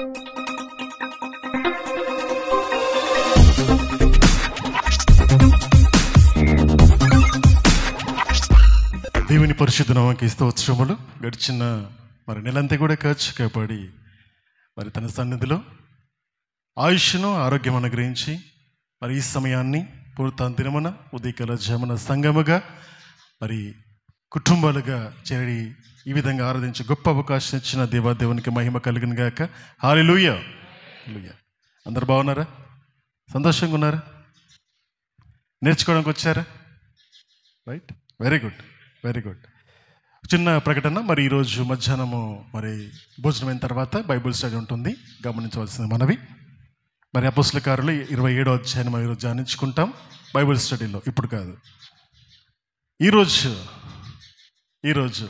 దేవుని పరిశుద్ధ నామమునకు స్తోత్రములు. గడిచిన నెలంతా కూడా ఖర్చు కాపాడి తన సన్నిధిలో ఆయుష్ను ఆరోగ్యం అనుగ్రహించి ఈ సమయాన్ని పూర్తాన్ దినమున ఉదయకాల జమున సంగముగా కుటుంబాలుగా చేరి ఈ విధంగా ఆరాధించి గొప్ప అవకాశం ఇచ్చిన దేవాదేవునికి మహిమ కలుగును గాక. హల్లెలూయా. హల్లెలూయా. అందరు బాగున్నారా? సంతోషంగా ఉన్నారా? నేర్చుకోవడానికి వచ్చారా? Right, very good, very good. చిన్న ప్రకటన. ఈరోజు మధ్యాహ్నము భోజనం అయిన తర్వాత బైబుల్ స్టడీ ఉంటుంది, గమనించవలసింది మనవి. అపోస్తల కార్యాలు 27వ అధ్యాయం ఈరోజు ధ్యానించుకుంటాం బైబుల్ స్టడీలో. ఇప్పుడు కాదు, ఈరోజు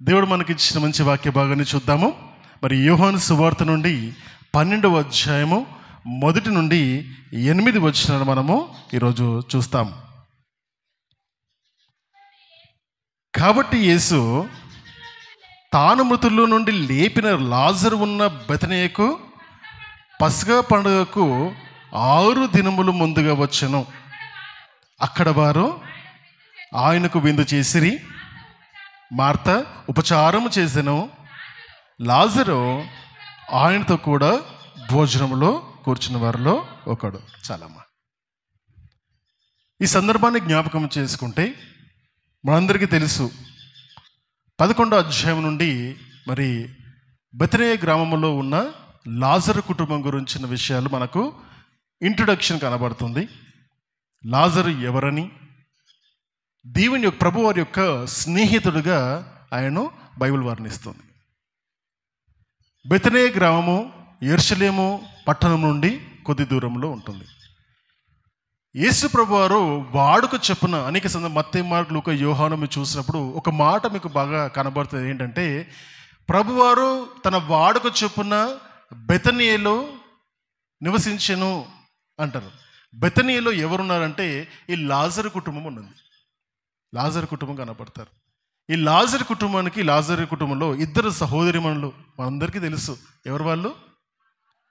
దేవుడు మనకి ఇచ్చిన మంచి వాక్య భాగాన్ని చూద్దాము. యోహాను సువార్త నుండి 12వ అధ్యాయము 1 నుండి 8 వచనాలు మనము ఈరోజు చూస్తాం. కాబట్టి యేసు తాను మృతుల్లో నుండి లేపిన లాజరు ఉన్న బెతనియకు పస్కా పండుగకు 6 దినములు ముందుగా వచ్చెను. అక్కడ వారు ఆయనకు విందు చేసిరి. మార్త ఉపచారము చేసెను. లాజరు ఆయనతో కూడా భోజనంలో కూర్చున్న వారిలో ఒకడు. చాలమ్మా, ఈ సందర్భాన్ని జ్ఞాపకం చేసుకుంటే మనందరికీ తెలుసు, 11వ అధ్యాయం నుండి బెతనియ గ్రామంలో ఉన్న లాజరు కుటుంబం గురించిన విషయాలు మనకు ఇంట్రొడక్షన్ కనబడుతుంది. లాజరు ఎవరని, దేవుని యొక్క ప్రభువారి యొక్క స్నేహితుడిగా ఆయనను బైబిల్ వర్ణిస్తుంది. బెతనియ గ్రామము యెరూషలేము పట్టణం నుండి కొద్ది దూరంలో ఉంటుంది. యేసు ప్రభువారు వాడుక చెప్పున అనేక మత్తయి, మార్కు, లూకా, యోహాను చూసినప్పుడు ఒక మాట మీకు బాగా కనబడుతుంది. ఏంటంటే, ప్రభువారు తన వాడుక చెప్పున బెతనియలో నివసించెను అంటారు. బెతనియలో ఎవరున్నారంటే ఈ లాజరు కుటుంబం ఉన్నది. లాజరు కుటుంబం కనపడతారు. ఈ లాజరు కుటుంబంలో 2 సహోదరిమణులు మనందరికీ తెలుసు. ఎవరు వాళ్ళు?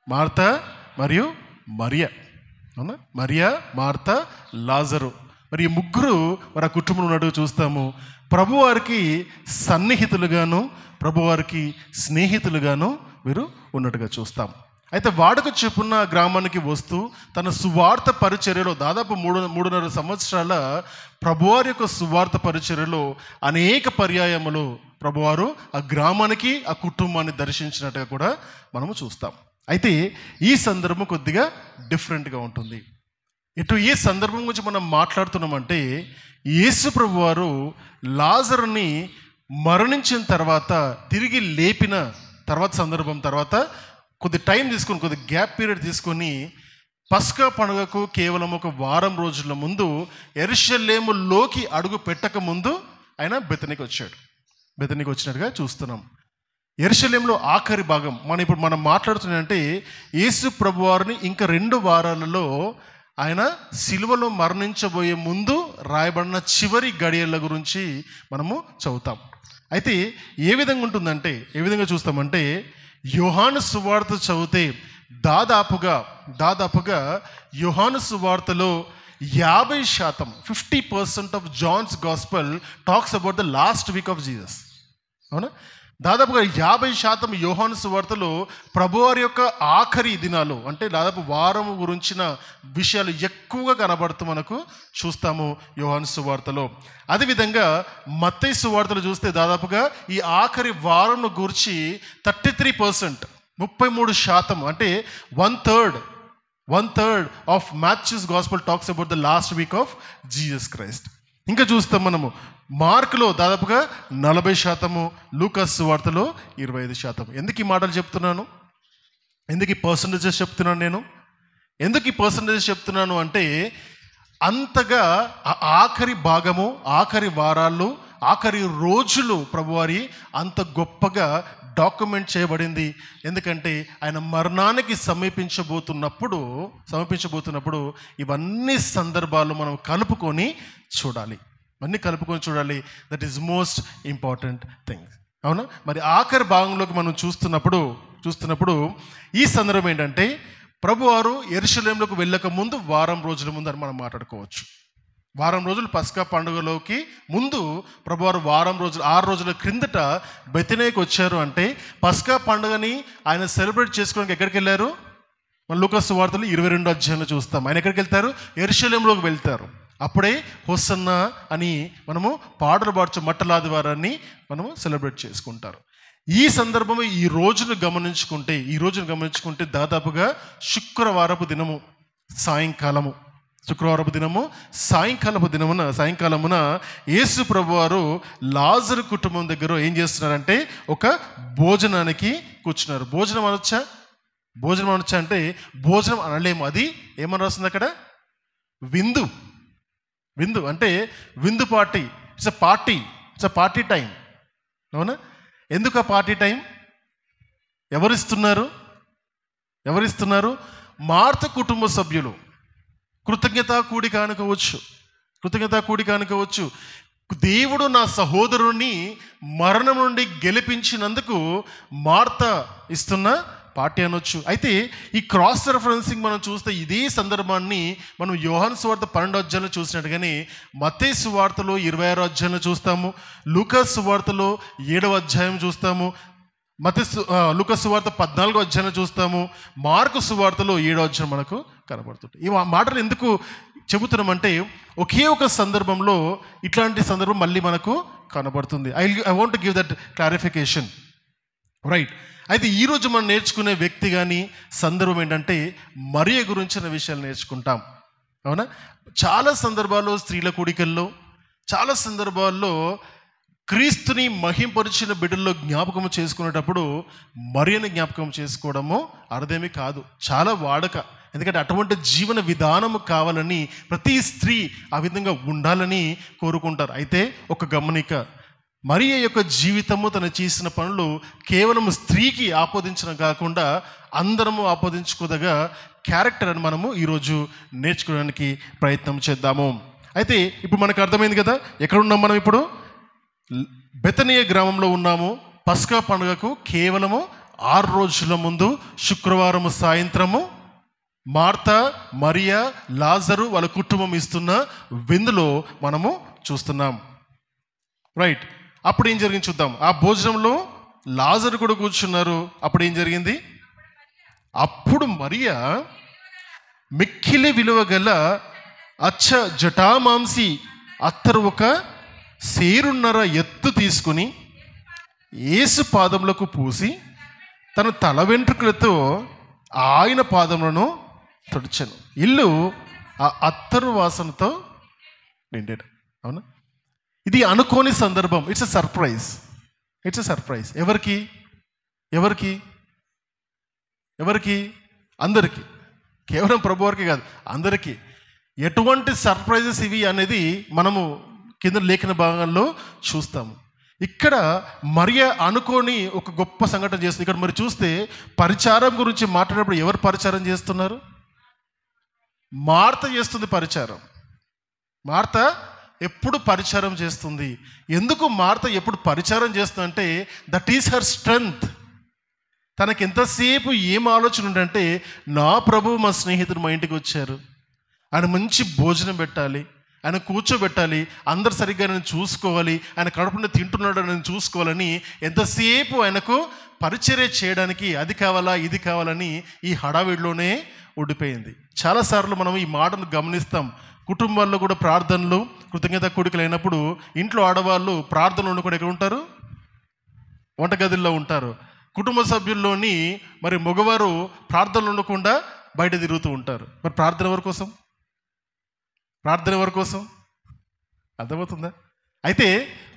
మార్తా మరియు మరియా. అవునా? మరియా, మార్తా, లాజరు. ఈ ముగ్గురు ఆ కుటుంబంలో ఉన్నట్టు చూస్తాము. ప్రభువారికి సన్నిహితులుగాను, ప్రభువారికి స్నేహితులుగాను వీరు ఉన్నట్టుగా చూస్తాం. అయితే వాడుక చెప్పున్న గ్రామానికి వస్తూ తన సువార్త పరిచర్యలో దాదాపు 3.5 సంవత్సరాల ప్రభువారి యొక్క సువార్త పరిచర్యలో అనేక పర్యాయములు ప్రభువారు ఆ గ్రామానికి, ఆ కుటుంబాన్ని దర్శించినట్టుగా కూడా మనము చూస్తాం. అయితే ఈ సందర్భం కొద్దిగా డిఫరెంట్గా ఉంటుంది. ఏ సందర్భం గురించి మనం మాట్లాడుతున్నామంటే, యేసు ప్రభువారు లాజరుని మరణించిన తర్వాత తిరిగి లేపిన తర్వాత కొద్ది టైం తీసుకొని, కొద్ది గ్యాప్ పీరియడ్ తీసుకొని పస్కా పండుగకు కేవలం 1 వారం రోజుల ముందు యెరూషలేములోకి అడుగు పెట్టక ముందు ఆయన బెతనీకి వచ్చాడు. బెతనీకి వచ్చినట్టుగా చూస్తున్నాం. యెరూషలేములో ఆఖరి భాగం మనం మాట్లాడుతున్నామంటే, యేసు ప్రభువారిని ఇంకా 2 వారాలలో ఆయన సిలువలో మరణించబోయే ముందు రాయబడిన చివరి గడియల గురించి మనము చదువుతాం. అయితే ఏ విధంగా ఉంటుందంటే, ఏ విధంగా చూస్తామంటే, యోహాను సువార్త చదివితే దాదాపుగా యోహాను సువార్తలో 50% of Johne's gospel talks about the last week of Jesus. అవునా? దాదాపుగా 50% యోహాను సువార్తలో ప్రభువారి యొక్క ఆఖరి దినాలు, అంటే దాదాపు వారం గురించిన విషయాలు ఎక్కువగా కనబడుతూ మనకు చూస్తాము యోహాను సువార్తలో. అదేవిధంగా మత్తయి సువార్తలు చూస్తే దాదాపుగా ఈ ఆఖరి వారం గురించి 33%, 33%, అంటే 1/3 of Matthew's gospel talks about the last week of Jesus Christ. ఇంకా చూస్తాం మనము మార్కులో దాదాపుగా 40%, లూకాస్ సువార్తలో 25%. ఎందుకు ఈ మాటలు చెప్తున్నాను? ఎందుకు ఈ పర్సంటేజెస్ చెప్తున్నాను నేను? ఎందుకు ఈ పర్సంటేజెస్ చెప్తున్నాను అంటే, అంతగా ఆఖరి భాగము, ఆఖరి వారాలు, ఆఖరి రోజులు ప్రభువారి అంత గొప్పగా డాక్యుమెంట్ చేయబడింది. ఎందుకంటే ఆయన మరణానికి సమీపించబోతున్నప్పుడు ఇవన్నీ సందర్భాలు మనం కలుపుకొని చూడాలి. That is most important thing. అవునా? ఆఖరి భాగంలోకి మనం చూస్తున్నప్పుడు చూస్తున్నప్పుడు ఈ సందర్భం ఏంటంటే ప్రభువారు యెరూషలేములోకి వెళ్ళక ముందు వారం రోజుల ముందు అని మనం మాట్లాడుకోవచ్చు. వారం రోజులు పస్కా పండుగలోకి ముందు ప్రభువారు వారం రోజులు 6 రోజుల క్రిందట బెతనీకి వచ్చారు. అంటే పస్కా పండుగని ఆయన సెలబ్రేట్ చేసుకోవడానికి ఎక్కడికి వెళ్ళారు? మన లూకా సువార్తలు 22వ అధ్యాయంలో చూస్తాం. ఆయన ఎక్కడికి వెళ్తారు? యెరూషలేములోకి వెళ్తారు. అప్పుడే హోసన్నా అని మనము పాటలు పాడుచు మట్టలాదివారాన్ని మనము సెలబ్రేట్ చేసుకుంటారు. ఈ సందర్భంలో ఈ రోజును గమనించుకుంటే దాదాపుగా శుక్రవారపు దినము సాయంకాలమున యేసు ప్రభువారు లాజరు కుటుంబం దగ్గర ఏం చేస్తున్నారంటే ఒక భోజనానికి కూర్చున్నారు. భోజనం అనొచ్చా అంటే భోజనం అనలేము, అది ఏమని రాస్తుంది అక్కడ? విందు అంటే విందు party. It's a party time. అవునా? ఎందుకు ఆ పార్టీ టైం? ఎవరిస్తున్నారు? మార్త కుటుంబ సభ్యులు కృతజ్ఞతా కూడిక అనుకోవచ్చు. దేవుడు నా సహోదరుని మరణం నుండి గెలిపించినందుకు మార్త ఇస్తున్న పార్టీ అనొచ్చు. అయితే ఈ క్రాస్ రెఫరెన్సింగ్ మనం చూస్తే ఇదే సందర్భాన్ని మనం యోహాను సువార్త 12వ అధ్యాయంలో చూసినట్టుగానే మత్తయి సువార్తలో 26వ అధ్యాయంలో చూస్తాము, లూకా సువార్తలో 7వ అధ్యాయం చూస్తాము, లూకా సువార్త 14వ అధ్యాయంలో చూస్తాము, మార్కు సువార్తలో 7వ అధ్యాయం మనకు కనబడుతుంది. ఈ మాటలు ఎందుకు చెబుతున్నామంటే ఒకే ఒక సందర్భంలో ఇట్లాంటి సందర్భం మళ్ళీ మనకు కనబడుతుంది. I want give that clarification, right? అయితే ఈరోజు మనం నేర్చుకునే వ్యక్తి కానీ సందర్భం ఏంటంటే మరియ గురించిన విషయాలు నేర్చుకుంటాం. అవునా? చాలా సందర్భాల్లో స్త్రీల కూడికల్లో, చాలా సందర్భాల్లో క్రీస్తుని మహింపరిచిన బిడ్డల్లో జ్ఞాపకం చేసుకునేటప్పుడు మరియని జ్ఞాపకం చేసుకోవడము అర్థమేమీ కాదు, చాలా వాడక. ఎందుకంటే అటువంటి జీవన విధానము కావాలని ప్రతి స్త్రీ ఆ విధంగా ఉండాలని కోరుకుంటారు. అయితే ఒక గమనిక, మరియ యొక్క జీవితము తను చేసిన పనులు కేవలం స్త్రీకి ఆపాదించడం కాకుండా అందరము ఆపాదించుకోదగా క్యారెక్టర్ అని మనము ఈరోజు నేర్చుకోవడానికి ప్రయత్నం చేద్దాము. అయితే ఇప్పుడు మనకు అర్థమైంది కదా, ఎక్కడున్నాం మనం? ఇప్పుడు బెతనియ గ్రామంలో ఉన్నాము. పస్కా పండుగకు కేవలము 6 రోజుల ముందు శుక్రవారం సాయంత్రము మార్త, మరియ, లాజరు వాళ్ళ కుటుంబం ఇస్తున్న విందులో మనము చూస్తున్నాం, రైట్? అప్పుడు ఏం జరిగింది చూద్దాం. ఆ భోజనంలో లాజరు కూడా కూర్చున్నారు. అప్పుడు ఏం జరిగింది? అప్పుడు మరియ మిక్కిలి విలువ గల జటామాంసి అత్తరు ఒక సేరున్నర ఎత్తు తీసుకుని యేసు పాదములకు పూసి తన తల వెంట్రుకలతో ఆయన పాదములను తుడిచెను. ఇల్లు ఆ అత్తరు వాసనతో నిండాడు. అవునా? ఇది అనుకోని సందర్భం. It's a surprise. ఎవరికి? అందరికీ. కేవలం ప్రభువారికి కాదు, అందరికీ. ఎటువంటి సర్ప్రైజెస్ ఇవి అనేది మనము కింద లేఖన భాగంలో చూస్తాము. ఇక్కడ మరియ అనుకోని ఒక గొప్ప సంఘటన చేస్తుంది. ఇక్కడ మరి చూస్తే పరిచారం గురించి మాట్లాడినప్పుడు ఎవరు పరిచారం చేస్తున్నారు? మార్త చేస్తుంది పరిచారం. మార్త ఎప్పుడు పరిచారం చేస్తుంది. ఎందుకు మార్త ఎప్పుడు పరిచారం చేస్తుందంటే దట్ ఈస్ హర్ స్ట్రెంగ్త్. తనకి ఎంతసేపు ఏం ఆలోచన ఉందంటే, నా ప్రభు మా స్నేహితుడు మా ఇంటికి వచ్చారు, ఆయన మంచి భోజనం పెట్టాలి, ఆయన కూర్చోబెట్టాలి, అందరు సరిగ్గా నేను చూసుకోవాలి, ఆయన కడుపున తింటున్నాడు నేను చూసుకోవాలని ఎంతసేపు ఆయనకు పరిచర్య చేయడానికి అది కావాలా ఇది కావాలని ఈ హడావిడిలోనే ఉండిపోయింది. చాలాసార్లు మనం ఈ మాటను గమనిస్తాం. కుటుంబాల్లో కూడా ప్రార్థనలు, కృతజ్ఞత కూడికలు అయినప్పుడు ఇంట్లో ఆడవాళ్ళు ప్రార్థనలు వండుకొని ఎక్కడ ఉంటారు? వంటగదిలో ఉంటారు. కుటుంబ సభ్యుల్లోని మరి మగవారు ప్రార్థనలు ఉండకుండా బయట తిరుగుతూ ఉంటారు. మరి ప్రార్థన ఎవరి కోసం? అర్థమవుతుందా? అయితే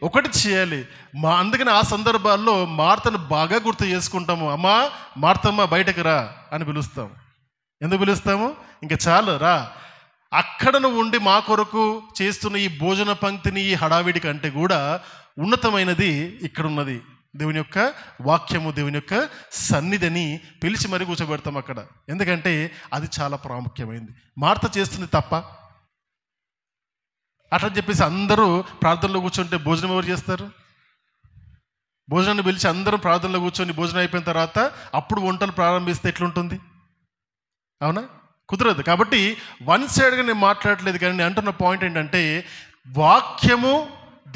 ఒకటి చేయాలి. అందుకని ఆ సందర్భాల్లో మార్తను బాగా గుర్తు చేసుకుంటాము. అమ్మా మార్తమ్మ బయటకు రా అని పిలుస్తాం. ఎందుకు పిలుస్తాము? ఇంకా చాలు రా. అక్కడ నువ్వు ఉండి మా కొరకు చేస్తున్న ఈ భోజన పంక్తిని, ఈ హడావిడి కంటే కూడా ఉన్నతమైనది ఇక్కడ ఉన్నది. దేవుని యొక్క వాక్యము, దేవుని యొక్క సన్నిధిని పిలిచి మరీ కూర్చోబెడతాం అక్కడ. ఎందుకంటే అది చాలా ప్రాముఖ్యమైనది. మార్త చేస్తుంది తప్ప అట్లా చెప్పేసి అందరూ ప్రార్థనలో కూర్చుంటే భోజనం ఎవరు చేస్తారు? భోజనాన్ని పిలిచి అందరం ప్రార్థనలో కూర్చొని భోజనం అయిపోయిన తర్వాత అప్పుడు వంటలు ప్రారంభిస్తే ఎట్లుంటుంది? అవునా? కుదరదు. కాబట్టి వన్ సైడ్గా నేను మాట్లాడలేదు, కానీ నేను అంటున్న పాయింట్ ఏంటంటే వాక్యము,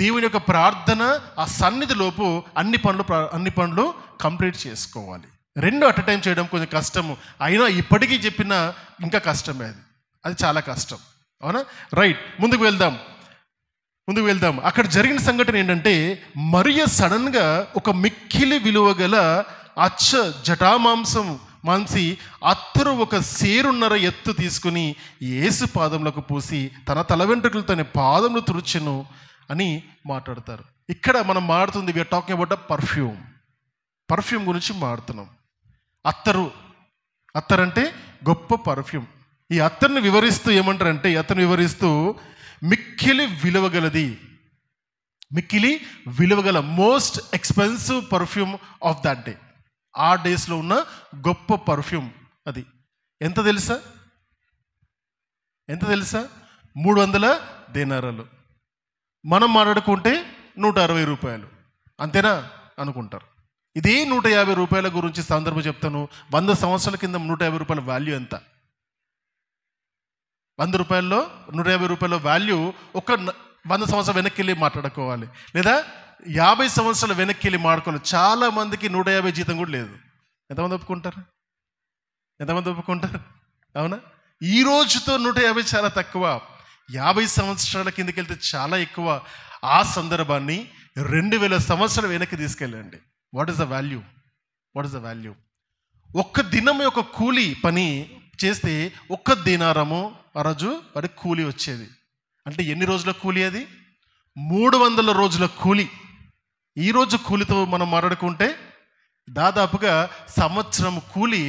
దేవుని యొక్క ప్రార్థన, ఆ సన్నిధిలోపు అన్ని పనులు కంప్లీట్ చేసుకోవాలి. రెండు అట్ టైం చేయడం కొంచెం కష్టము, అయినా ఇప్పటికీ చెప్పినా ఇంకా కష్టమే. అది చాలా కష్టం. అవునా? రైట్, ముందుకు వెళ్దాం. అక్కడ జరిగిన సంఘటన ఏంటంటే మరియ సడన్గా ఒక మిక్కిలి విలువ గల అచ్చ జటామాంసం మాంసి అత్తరు ఒక సేరున్నర ఎత్తు తీసుకుని యేసు పాదములకు పూసి తన తల వెంట్రుకలతో పాదములు తుడుచెను అని మాట్లాడతారు. ఇక్కడ మనం మాడుతుంది, వీఆర్ టాకింగ్ అబౌట్ పర్ఫ్యూమ్ గురించి మాడుతున్నాం. అత్తరు అంటే గొప్ప పర్ఫ్యూమ్. ఈ అత్తర్ని వివరిస్తూ ఏమంటారంటే, ఈ అత్తర్ని వివరిస్తూ మిక్కిలి విలువగల most expensive perfume of that day. ఆ డేస్లో ఉన్న గొప్ప పర్ఫ్యూమ్ అది. ఎంత తెలుసా? 300 దేనారాలు. మనం మాట్లాడుకుంటే 160 రూపాయలు, అంతేనా అనుకుంటారు. ఇదే 150 రూపాయల గురించి సందర్భం చెప్తాను. 100 సంవత్సరాల కింద 150 రూపాయల వాల్యూ ఎంత? 100 రూపాయల్లో 150 రూపాయల వాల్యూ ఒక 100 సంవత్సరాలు వెనక్కి వెళ్ళి మాట్లాడుకోవాలి, లేదా 50 సంవత్సరాలు వెనక్కి వెళ్ళి మాట్లాడుకోవాలి. చాలా మందికి 150 జీతం కూడా లేదు. ఎంతమంది ఒప్పుకుంటారు? అవునా? ఈ రోజుతో 150 చాలా తక్కువ. 50 సంవత్సరాల కిందకి వెళ్తే చాలా ఎక్కువ. ఆ సందర్భాన్ని 2000 సంవత్సరాలు వెనక్కి తీసుకెళ్ళండి. What is the value? ఒక్క దినం యొక్క కూలి పని చేస్తే 1 దీనారము ఆ రోజు వారికి కూలి వచ్చేది. అంటే ఎన్ని రోజుల కూలి అది? 300 రోజుల కూలి. ఈరోజు కూలితో మనం మాట్లాడుకుంటే దాదాపుగా సంవత్సరం కూలి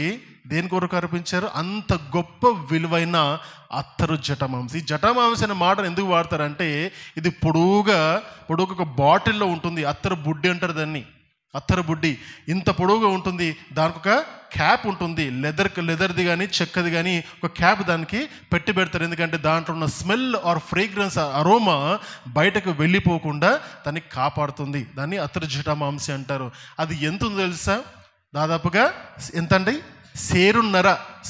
దేని కొరకు అర్పించారు? అంత గొప్ప విలువైన అత్తరు జటామాంసి. ఈ జటామాంసి అనే మాటను ఎందుకు వాడతారంటే, ఇది పొడుగుగా ఒక బాటిల్లో ఉంటుంది. అత్తరు బుడ్డి అంటారు దాన్ని. అత్తరు బుడ్డి ఇంత పొడవుగా ఉంటుంది. దానికి ఒక క్యాప్ ఉంటుంది, లెదర్ది కానీ చెక్కది కానీ ఒక క్యాప్ దానికి పెడతారు. ఎందుకంటే దాంట్లో ఉన్న స్మెల్ ఆర్ ఫ్రేగ్రెన్స్, అరోమా బయటకు వెళ్ళిపోకుండా దాన్ని కాపాడుతుంది. దాన్ని అత్తరు జటామాంసి అంటారు. అది ఎంత ఉందో తెలుసా? దాదాపుగా ఎంత అండి?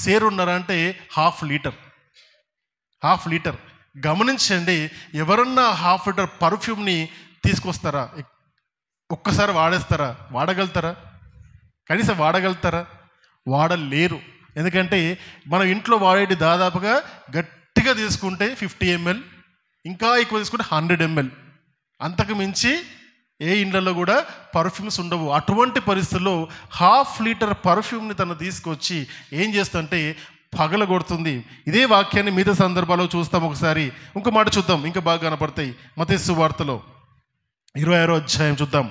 సేరున్నర అంటే హాఫ్ లీటర్. గమనించండి, ఎవరన్నా హాఫ్ లీటర్ పర్ఫ్యూమ్ని తీసుకొస్తారా? ఒక్కసారి వాడగలుగుతారా? కనీసం వాడగలుగుతారా? వాడలేరు. ఎందుకంటే మనం ఇంట్లో వాడేది దాదాపుగా గట్టిగా తీసుకుంటే 50 ml, ఇంకా ఎక్కువ తీసుకుంటే 100 ml. అంతకు మించి ఏ ఇండ్లలో కూడా పర్ఫ్యూమ్స్ ఉండవు. అటువంటి పరిస్థితుల్లో హాఫ్ లీటర్ పర్ఫ్యూమ్ని తను తీసుకొచ్చి ఏం చేస్తుంటే పగలగొడుతుంది. ఇదే వాక్యాన్ని మిగతా సందర్భాల్లో చూస్తాం. ఒకసారి ఇంకో మాట చూద్దాం, ఇంకా బాగా కనపడతాయి. మత్తయి సువార్తలో 26వ అధ్యాయం చూద్దాం.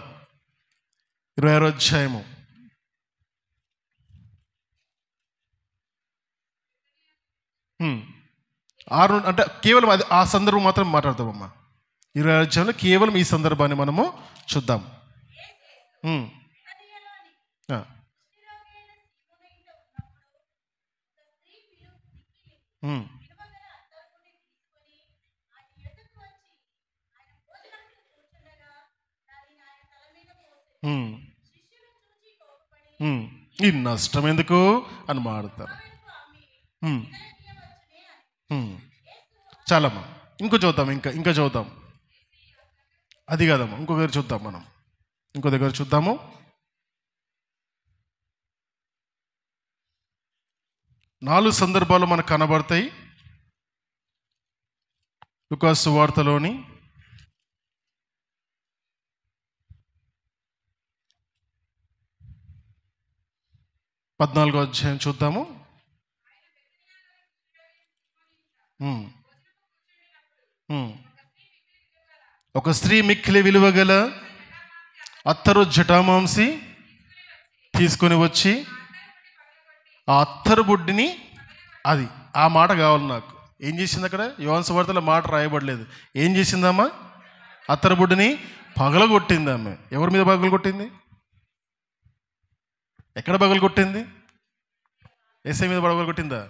26వ అధ్యాయము 6 అంటే కేవలం అది ఆ సందర్భం మాత్రం మాట్లాడతామమ్మా. 26వ అధ్యాయంలో కేవలం ఈ సందర్భాన్ని మనము చూద్దాం. ఈ నష్టం ఎందుకు అని మాడతారు. చాలమ్మా, ఇంకో చూద్దాం. అది కాదమ్మా, ఇంకో దగ్గర చూద్దాం. మనం ఇంకో దగ్గర చూద్దాము. నాలుగు సందర్భాలు మనకు కనబడతాయి లూకా సువార్తలోని. 14వ అధ్యాయం చూద్దాము. ఒక స్త్రీ మిక్కిలి విలువగల అత్తరు జటామాంసి తీసుకొని వచ్చి ఆ అత్తరు బుడ్డిని, అది ఆ మాట కావాలి నాకు. ఏం చేసింది అక్కడ? యోహాను సువార్తలో మాట రాయబడలేదు. ఏం చేసిందమ్మా? అత్తరు బుడ్డిని పగలగొట్టింది. ఆమె ఎవరి మీద పగలగొట్టింది? ఎక్కడ పగలగొట్టింది? యేసయ్య మీద పగలగొట్టిందా?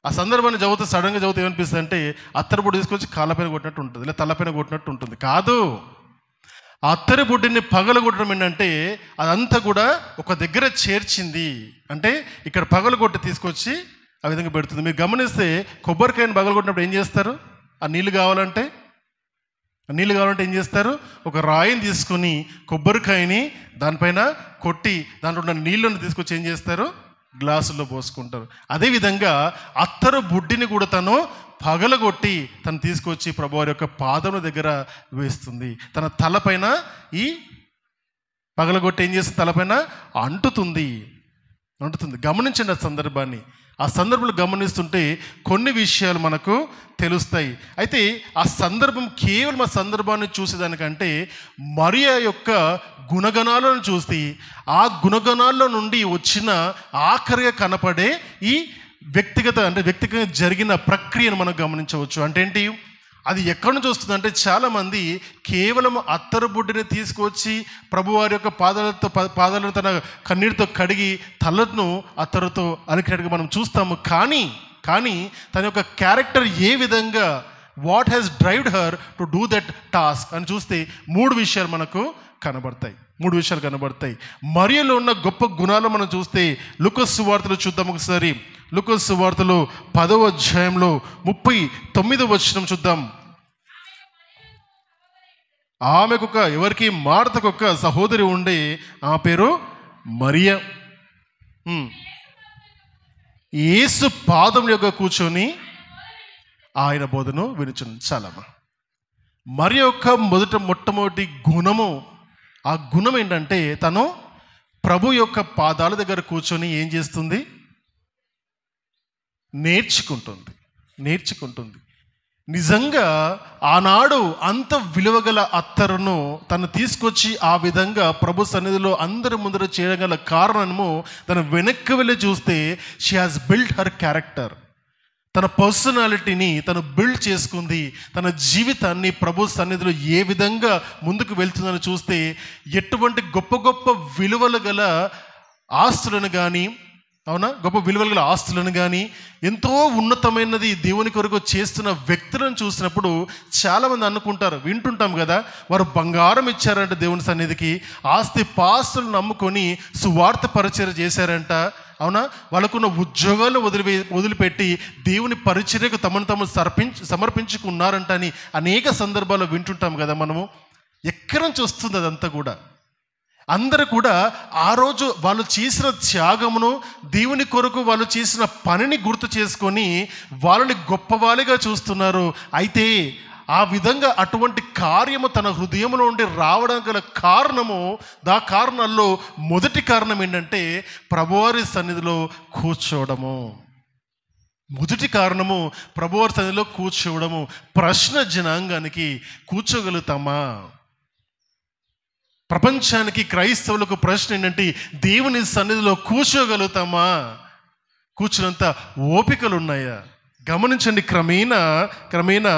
ఆ సందర్భాన్ని చదివితే సడన్గా చదివితే ఏమనిపిస్తుంది అంటే అత్తరు బుడ్డి తీసుకొచ్చి కాళ్ళపైన కొట్టినట్టు ఉంటుంది, లేదా తలపైన కొట్టినట్టు ఉంటుంది. కాదు, ఆ అత్తరి బుడ్డిని పగలగొట్టడం ఏంటంటే అదంతా కూడా ఒక దగ్గర చేర్చింది. అంటే ఇక్కడ పగలగొట్టి తీసుకొచ్చి ఆ విధంగా పెడుతుంది. మీరు గమనిస్తే కొబ్బరికాయని పగలగొట్టినప్పుడు ఏం చేస్తారు? ఆ నీళ్ళు కావాలంటే ఏం చేస్తారు? ఒక రాయిని తీసుకొని కొబ్బరికాయని దానిపైన కొట్టి దాంట్లో ఉన్న నీళ్ళను తీసుకొచ్చి ఏం చేస్తారు? గ్లాసుల్లో పోసుకుంటారు. అదేవిధంగా అత్తరు బుడ్డిని కూడా తను పగలగొట్టి తను తీసుకొచ్చి ప్రభువారి యొక్క పాదముల దగ్గర వేస్తుంది. తన తలపైన ఈ పగలగొట్టి ఏం చేస్తుంది? తలపైన అంటుతుంది. గమనించండి ఆ సందర్భాన్ని. ఆ సందర్భంలో గమనిస్తుంటే కొన్ని విషయాలు మనకు తెలుస్తాయి. అయితే ఆ సందర్భం కేవలం ఆ సందర్భాన్ని చూసేదానికంటే మరియా యొక్క గుణగణాలను చూసి ఆ గుణగణాల్లో నుండి వచ్చిన ఆఖరిగా కనపడే ఈ వ్యక్తిగతంగా జరిగిన ప్రక్రియను మనం గమనించవచ్చు. అంటే ఏంటి? అది ఎక్కడి నుంచి వస్తుంది అంటే చాలామంది కేవలం అత్తరు బుడ్డిని తీసుకొచ్చి ప్రభువారి యొక్క పాదాలను తన కన్నీటితో కడిగి తలను అత్తరుతో అలికినట్టుగా మనం చూస్తాము. కానీ తన యొక్క క్యారెక్టర్ ఏ విధంగా, what has driven her to do that task అని చూస్తే మూడు విషయాలు మనకు కనబడతాయి. మరియలో ఉన్న గొప్ప గుణాలు మనం చూస్తే లూకాసు సువార్తలో చూద్దాం ఒకసారి. లూకాసు సువార్తలో 10వ అధ్యాయంలో 39వ వచనం చూద్దాం. ఎవరికి? మార్తకొక సహోదరి ఉండే, ఆ పేరు మరియ. యేసు పాదం యొక్క కూర్చొని ఆయన బోధను వినుచును. చాలమ్మా. మరియ యొక్క మొట్టమొదటి గుణము, ఆ గుణం ఏంటంటే తను ప్రభు యొక్క పాదాల దగ్గర కూర్చొని ఏం చేస్తుంది? నేర్చుకుంటుంది. నిజంగా ఆనాడు అంత విలువగల అత్తరును తను తీసుకొచ్చి ఆ విధంగా ప్రభు సన్నిధిలో అందరి ముందర చేయగల కారణము తను వెనక్కి వెళ్ళి చూస్తే she has build her character. తన పర్సనాలిటీని తను బిల్డ్ చేసుకుంది. తన జీవితాన్ని ప్రభు సన్నిధిలో ఏ విధంగా ముందుకు వెళ్తుందని చూస్తే ఎటువంటి గొప్ప విలువలు గల ఆస్తులను కానీ, గొప్ప విలువలు గల ఆస్తులను కానీ, ఎంతో ఉన్నతమైనది దేవుని కొరకు చేస్తున్న వ్యక్తులను చూసినప్పుడు చాలామంది అనుకుంటారు, వింటుంటాం కదా, వారు బంగారం ఇచ్చారంట దేవుని సన్నిధికి, ఆస్తి పాస్తులను నమ్ముకొని సువార్త పరిచర్య చేశారంట. వాళ్ళకున్న ఉద్యోగాలు వదిలిపెట్టి దేవుని పరిచర్యకు తమను సమర్పించుకున్నారంట అని అనేక సందర్భాల్లో వింటుంటాం కదా మనము. ఎక్కడి నుంచి వస్తుంది అదంతా కూడా? అందరూ కూడా ఆ రోజు వాళ్ళు చేసిన త్యాగమును, దేవుని కొరకు వాళ్ళు చేసిన పనిని గుర్తు చేసుకొని వాళ్ళని గొప్పవాళ్ళుగా చూస్తున్నారు. అయితే ఆ విధంగా అటువంటి కార్యము తన హృదయంలో ఉండి రావడం గల కారణాల్లో మొదటి కారణం ఏంటంటే ప్రభువారి సన్నిధిలో కూర్చోవడము. ప్రశ్న జనాంగానికి కూర్చోగలుగుతామా? ప్రపంచానికి, క్రైస్తవులకు ప్రశ్న ఏంటంటే దేవుని సన్నిధిలో కూర్చోగలుగుతామా? కూర్చున్నంత ఓపికలు ఉన్నాయా? గమనించండి. క్రమేణా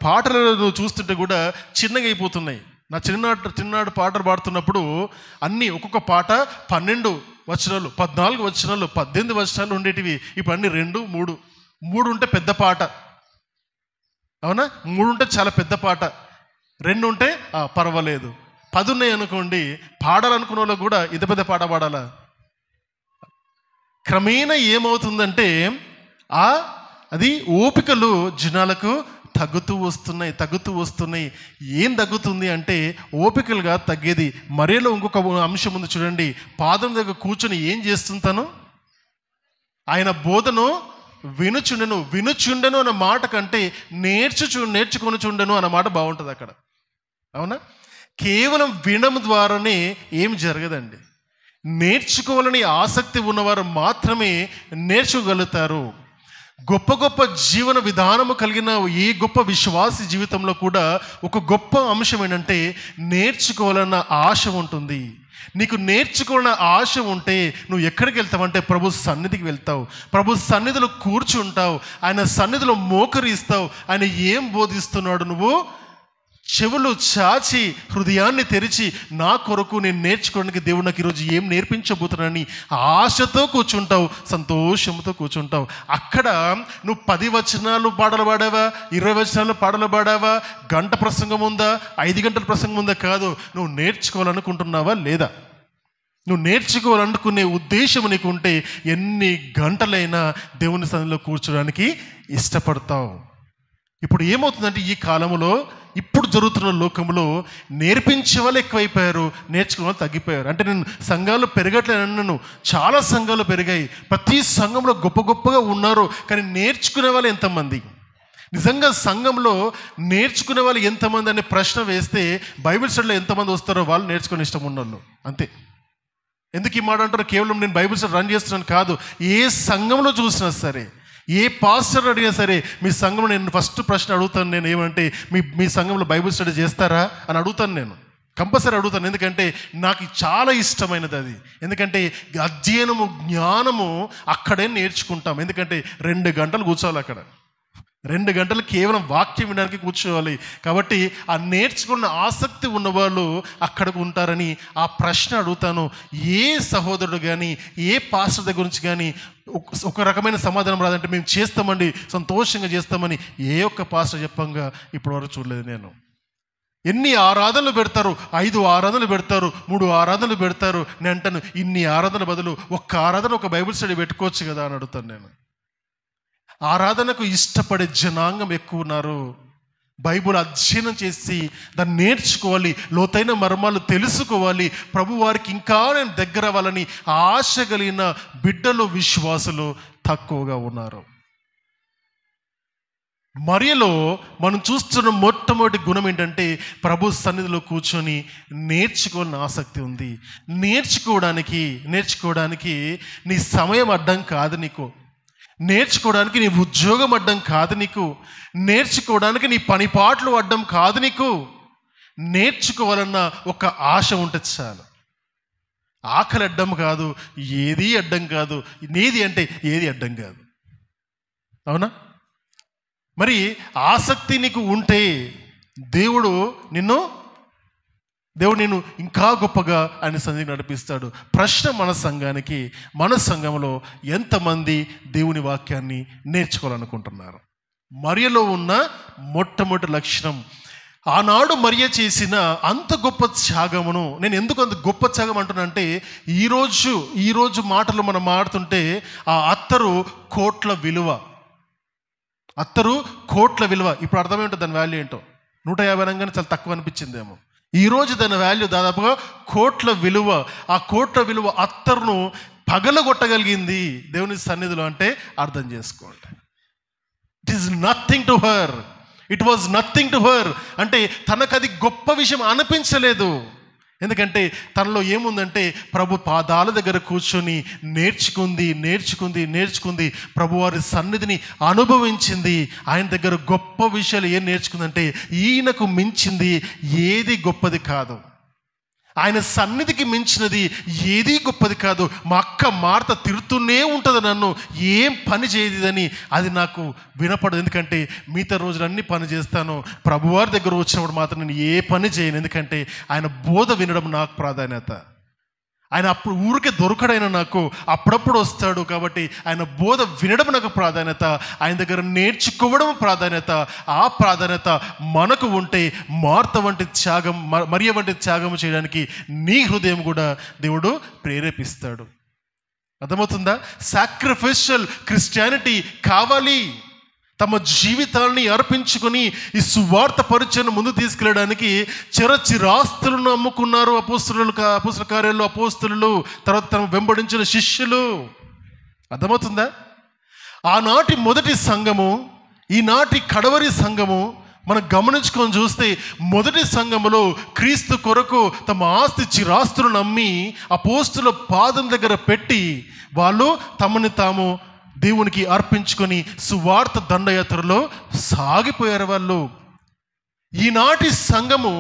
పాటలను చూస్తుంటే కూడా చిన్నగా అయిపోతున్నాయి. నా చిన్ననాడు పాటలు పాడుతున్నప్పుడు అన్నీ ఒక్కొక్క పాట 12 వచనాలు, 14 వచనాలు, 18 వచనాలు ఉండేటివి. ఇప్పుడు అన్ని 2, 3 ఉంటే పెద్ద పాట. 3 ఉంటే చాలా పెద్ద పాట, 2 ఉంటే పర్వాలేదు, 10 ఉన్నాయి అనుకోండి, పాడాలనుకున్న వాళ్ళు కూడా ఇంత పెద్ద పాట పాడాలా? క్రమేణా ఏమవుతుందంటే అది ఓపికలు జనాలకు తగ్గుతూ వస్తున్నాయి. ఏం తగ్గుతుంది అంటే ఓపికలుగా తగ్గేది. మరియలో ఇంకొక అంశం ఉంది చూడండి. పాదం దగ్గర కూర్చొని ఏం చేస్తుంటాను? ఆయన బోధను వినుచుండెను అన్న మాట కంటే నేర్చుకొని చుండెను అన్న మాట బాగుంటుంది అక్కడ. కేవలం వినడం ద్వారానే ఏం జరగదండి. నేర్చుకోవాలని ఆసక్తి ఉన్నవారు మాత్రమే నేర్చుకోగలుగుతారు. గొప్ప జీవన విధానము కలిగిన ఏ గొప్ప విశ్వాసి జీవితంలో కూడా ఒక గొప్ప అంశం ఏంటంటే నేర్చుకోవాలన్న ఆశ ఉంటుంది. నీకు నేర్చుకోవాలన్న ఆశ ఉంటే నువ్వు ఎక్కడికి వెళ్తావంటే ప్రభు సన్నిధికి వెళ్తావు. ప్రభు సన్నిధిలో కూర్చుంటావు, ఆయన సన్నిధిలో మోకరిస్తావు. ఆయన ఏం బోధిస్తున్నాడు నువ్వు చెవులు చాచి హృదయాన్ని తెరిచి నా కొరకు నేను నేర్చుకోవడానికి దేవుడు నాకు ఈరోజు ఏం నేర్పించబోతున్నానని ఆశతో కూర్చుంటావు, సంతోషంతో కూర్చుంటావు. అక్కడ నువ్వు 10 వచనాలు పాటలు పాడావా, 20 వచనాలు పాటలు పాడావా, గంట ప్రసంగం ఉందా, 5 గంటల ప్రసంగం ఉందా కాదు, నువ్వు నేర్చుకోవాలనుకుంటున్నావా లేదా? నువ్వు నేర్చుకోవాలనుకునే ఉద్దేశం నీకు ఉంటే ఎన్ని గంటలైనా దేవుని సన్నిధిలో కూర్చోడానికి ఇష్టపడతావు. ఇప్పుడు ఏమవుతుందంటే ఈ కాలంలో, ఇప్పుడు జరుగుతున్న లోకంలో నేర్పించే వాళ్ళు ఎక్కువైపోయారు, నేర్చుకునే వాళ్ళు తగ్గిపోయారు. అంటే నేను సంఘాలు పెరగట్లేదు అన్నాను, చాలా సంఘాలు పెరిగాయి, ప్రతి సంఘంలో గొప్ప గొప్పగా ఉన్నారు, కానీ నేర్చుకునే వాళ్ళు ఎంతమంది? నిజంగా సంఘంలో నేర్చుకునే వాళ్ళు ఎంతమంది అనే ప్రశ్న వేస్తే బైబిల్ స్టడీలో ఎంతమంది వస్తారో వాళ్ళు నేర్చుకునే ఇష్టం ఉన్నోళ్ళు అంతే. ఎందుకు ఈ మాట అంటారు? కేవలం నేను బైబిల్ స్టడీ రన్ చేస్తున్నాను కాదు, ఏ సంఘంలో చూసినా సరే, ఏ పాస్టర్ అడిగినా సరే, మీ సంఘంలో నేను ఫస్ట్ ప్రశ్న అడుగుతాను, నేను ఏమంటే మీ సంఘంలో బైబిల్ స్టడీ చేస్తారా అని అడుగుతాను. నేను కంపల్సరీ అడుగుతాను, ఎందుకంటే నాకు చాలా ఇష్టమైనది అది. ఎందుకంటే అధ్యయనము, జ్ఞానము అక్కడే నేర్చుకుంటాం. ఎందుకంటే 2 గంటలు కూర్చోవాలి అక్కడ, 2 గంటలు కేవలం వాక్యం వినడానికి కూర్చోవాలి. కాబట్టి ఆ నేర్చుకున్న ఆసక్తి ఉన్నవాళ్ళు అక్కడికి ఉంటారని ఆ ప్రశ్న అడుగుతాను. ఏ సహోదరుడు కానీ, ఏ పాస్టర్ దగ్గర నుంచి కానీ ఒక రకమైన సమాధానం రాదంటే మేము చేస్తామండి, సంతోషంగా చేస్తామని ఏ ఒక్క పాస్టర్ చెప్పంగా ఇప్పటివరకు చూడలేదు నేను. ఎన్ని ఆరాధనలు పెడతారు, 5 ఆరాధనలు పెడతారు, 3 ఆరాధనలు పెడతారు. నేను అంటాను, ఇన్ని ఆరాధన బదులు ఒక్క ఆరాధన, ఒక బైబిల్ స్టడీ పెట్టుకోవచ్చు కదా అని అడుగుతాను నేను. ఆరాధనకు ఇష్టపడే జనాంగం ఎక్కువ ఉన్నారు. బైబిల్ అధ్యయనం చేసి దాన్ని నేర్చుకోవాలి, లోతైన మర్మాలు తెలుసుకోవాలి, ప్రభు వారికి ఇంకా నేను దగ్గర అవ్వాలని ఆశ కలిగిన బిడ్డలు, విశ్వాసులు తక్కువగా ఉన్నారు. మరియలో మనం చూస్తున్న మొట్టమొదటి గుణం ఏంటంటే ప్రభు సన్నిధిలో కూర్చొని నేర్చుకోవాలని ఆసక్తి ఉంది. నేర్చుకోవడానికి నీ సమయం అడ్డం కాదు నీకు, నేర్చుకోవడానికి నీ ఉద్యోగం అడ్డం కాదు నీకు, నేర్చుకోవడానికి నీ పనిపాట్లు అడ్డం కాదు నీకు. నేర్చుకోవాలన్న ఒక ఆశ ఉంటే చాలు. ఆకలి అడ్డం కాదు, ఏది అడ్డం కాదు, నీది అంటే ఏది అడ్డం కాదు. అవునా? మరి ఆసక్తి నీకు ఉంటే దేవుడు నిన్ను ఇంకా గొప్పగా ఆయన సన్నిధికి నడిపిస్తాడు. ప్రశ్న మన సంఘంలో ఎంతమంది దేవుని వాక్యాన్ని నేర్చుకోవాలనుకుంటున్నారు? మరియలో ఉన్న మొట్టమొదటి లక్షణం, ఆనాడు మరియ చేసిన అంత గొప్ప త్యాగమును, నేను ఎందుకు అంత గొప్ప త్యాగం అంటున్నానంటే, ఈరోజు మాటలు మనం మాడుతుంటే ఆ అత్తరు కోట్ల విలువ. ఇప్పుడు అర్థమేంటో దాని వాల్యూ ఏంటో. 150 అనగానే చాలా తక్కువ అనిపించిందేమో. ఈరోజు దాని వాల్యూ దాదాపుగా కోట్ల విలువ. ఆ కోట్ల విలువ అత్తరును పగలగొట్టగలిగింది దేవుని సన్నిధిలో అంటే అర్థం చేసుకోండి. It was nothing to her. అంటే తనకు అది గొప్ప విషయం అనిపించలేదు. ఎందుకంటే తనలో ఏముందంటే ప్రభు పాదాల దగ్గర కూర్చొని నేర్చుకుంది ప్రభువారి సన్నిధిని అనుభవించింది. ఆయన దగ్గర గొప్ప విషయాలు ఏం నేర్చుకుందంటే, ఈయనకు మించింది ఏది గొప్పది కాదు, ఆయన సన్నిధికి మించినది ఏదీ గొప్పది కాదు. మా అక్క మార్త తిరుతూనే ఉంటుంది నన్ను, ఏం పని చేయదని, అది నాకు వినపడదు. ఎందుకంటే మిగతా రోజులన్నీ పని చేస్తాను, ప్రభువారి దగ్గర వచ్చినప్పుడు మాత్రం నేను ఏ పని చేయను. ఎందుకంటే ఆయన బోధ వినడం నాకు ప్రాధాన్యత. ఆయన అప్పుడు ఊరికే దొరకడైనా నాకు అప్పుడప్పుడు వస్తాడు. కాబట్టి ఆయన బోధ వినడం నాకు ప్రాధాన్యత, ఆయన దగ్గర నేర్చుకోవడం ప్రాధాన్యత. ఆ ప్రాధాన్యత మనకు ఉంటే మరియ వంటి త్యాగం చేయడానికి నీ హృదయం కూడా దేవుడు ప్రేరేపిస్తాడు. అర్థమవుతుందా? సాక్రిఫిషియల్ క్రిస్టియానిటీ కావాలి. తమ జీవితాలని అర్పించుకొని ఈ సువార్త పరిచయం ముందు తీసుకెళ్ళడానికి చిరాస్తులను అమ్ముకున్నారు అపోస్తల కార్యాల్లో అపోస్తలులు, తర్వాత తమ వెంబడించిన శిష్యులు. అర్థమవుతుందా? ఆనాటి మొదటి సంఘము, ఈనాటి కడవరి సంఘము మనం గమనించుకొని చూస్తే, మొదటి సంఘములో క్రీస్తు కొరకు తమ చిరాస్తులను అమ్మి అపోస్తలుల పాదం దగ్గర పెట్టి వాళ్ళు తమని తాము దేవునికి అర్పించుకొని సువార్త దండయాత్రలో సాగిపోయారు వాళ్ళు. ఈనాటి సంఘము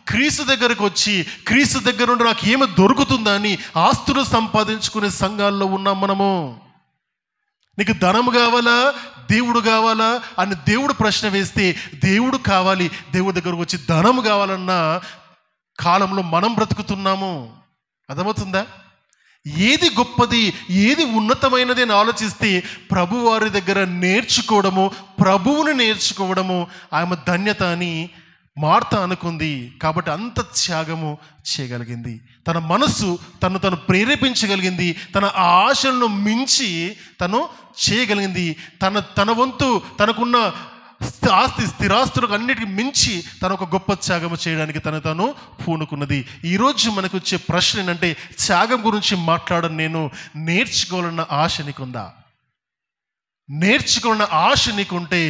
క్రీస్తు దగ్గరకు వచ్చి, క్రీస్తు దగ్గర నుండి నాకు ఏమి దొరుకుతుందా అని ఆస్తులు సంపాదించుకునే సంఘాల్లో ఉన్నాం మనము. నీకు ధనము కావాలా, దేవుడు కావాలా అని దేవుడు ప్రశ్న వేస్తే దేవుడు కావాలి, దేవుడి దగ్గరకు వచ్చి ధనము కావాలన్న కాలంలో మనం బ్రతుకుతున్నాము. అర్థమవుతుందా? ఏది గొప్పది, ఏది ఉన్నతమైనది అని ఆలోచిస్తే ప్రభువారి దగ్గర నేర్చుకోవడము, ప్రభువుని నేర్చుకోవడము ఆమె ధన్యత అని మార్త అనుకుంది. కాబట్టి అంత త్యాగము చేయగలిగింది. తన మనస్సు తను ప్రేరేపించగలిగింది. తన ఆశలను మించి తను చేయగలిగింది. తన వంతు తనకున్న ఆస్తి స్థిరాస్తులకు అన్నిటికీ మించి తను ఒక గొప్ప త్యాగము చేయడానికి తను పూనుకున్నది. ఈరోజు మనకు వచ్చే ప్రశ్న ఏంటంటే, త్యాగం గురించి మాట్లాడను నేను, నేర్చుకోవాలన్న ఆశ నీకుందా? నేర్చుకోవాలన్న ఆశ నీకుంటే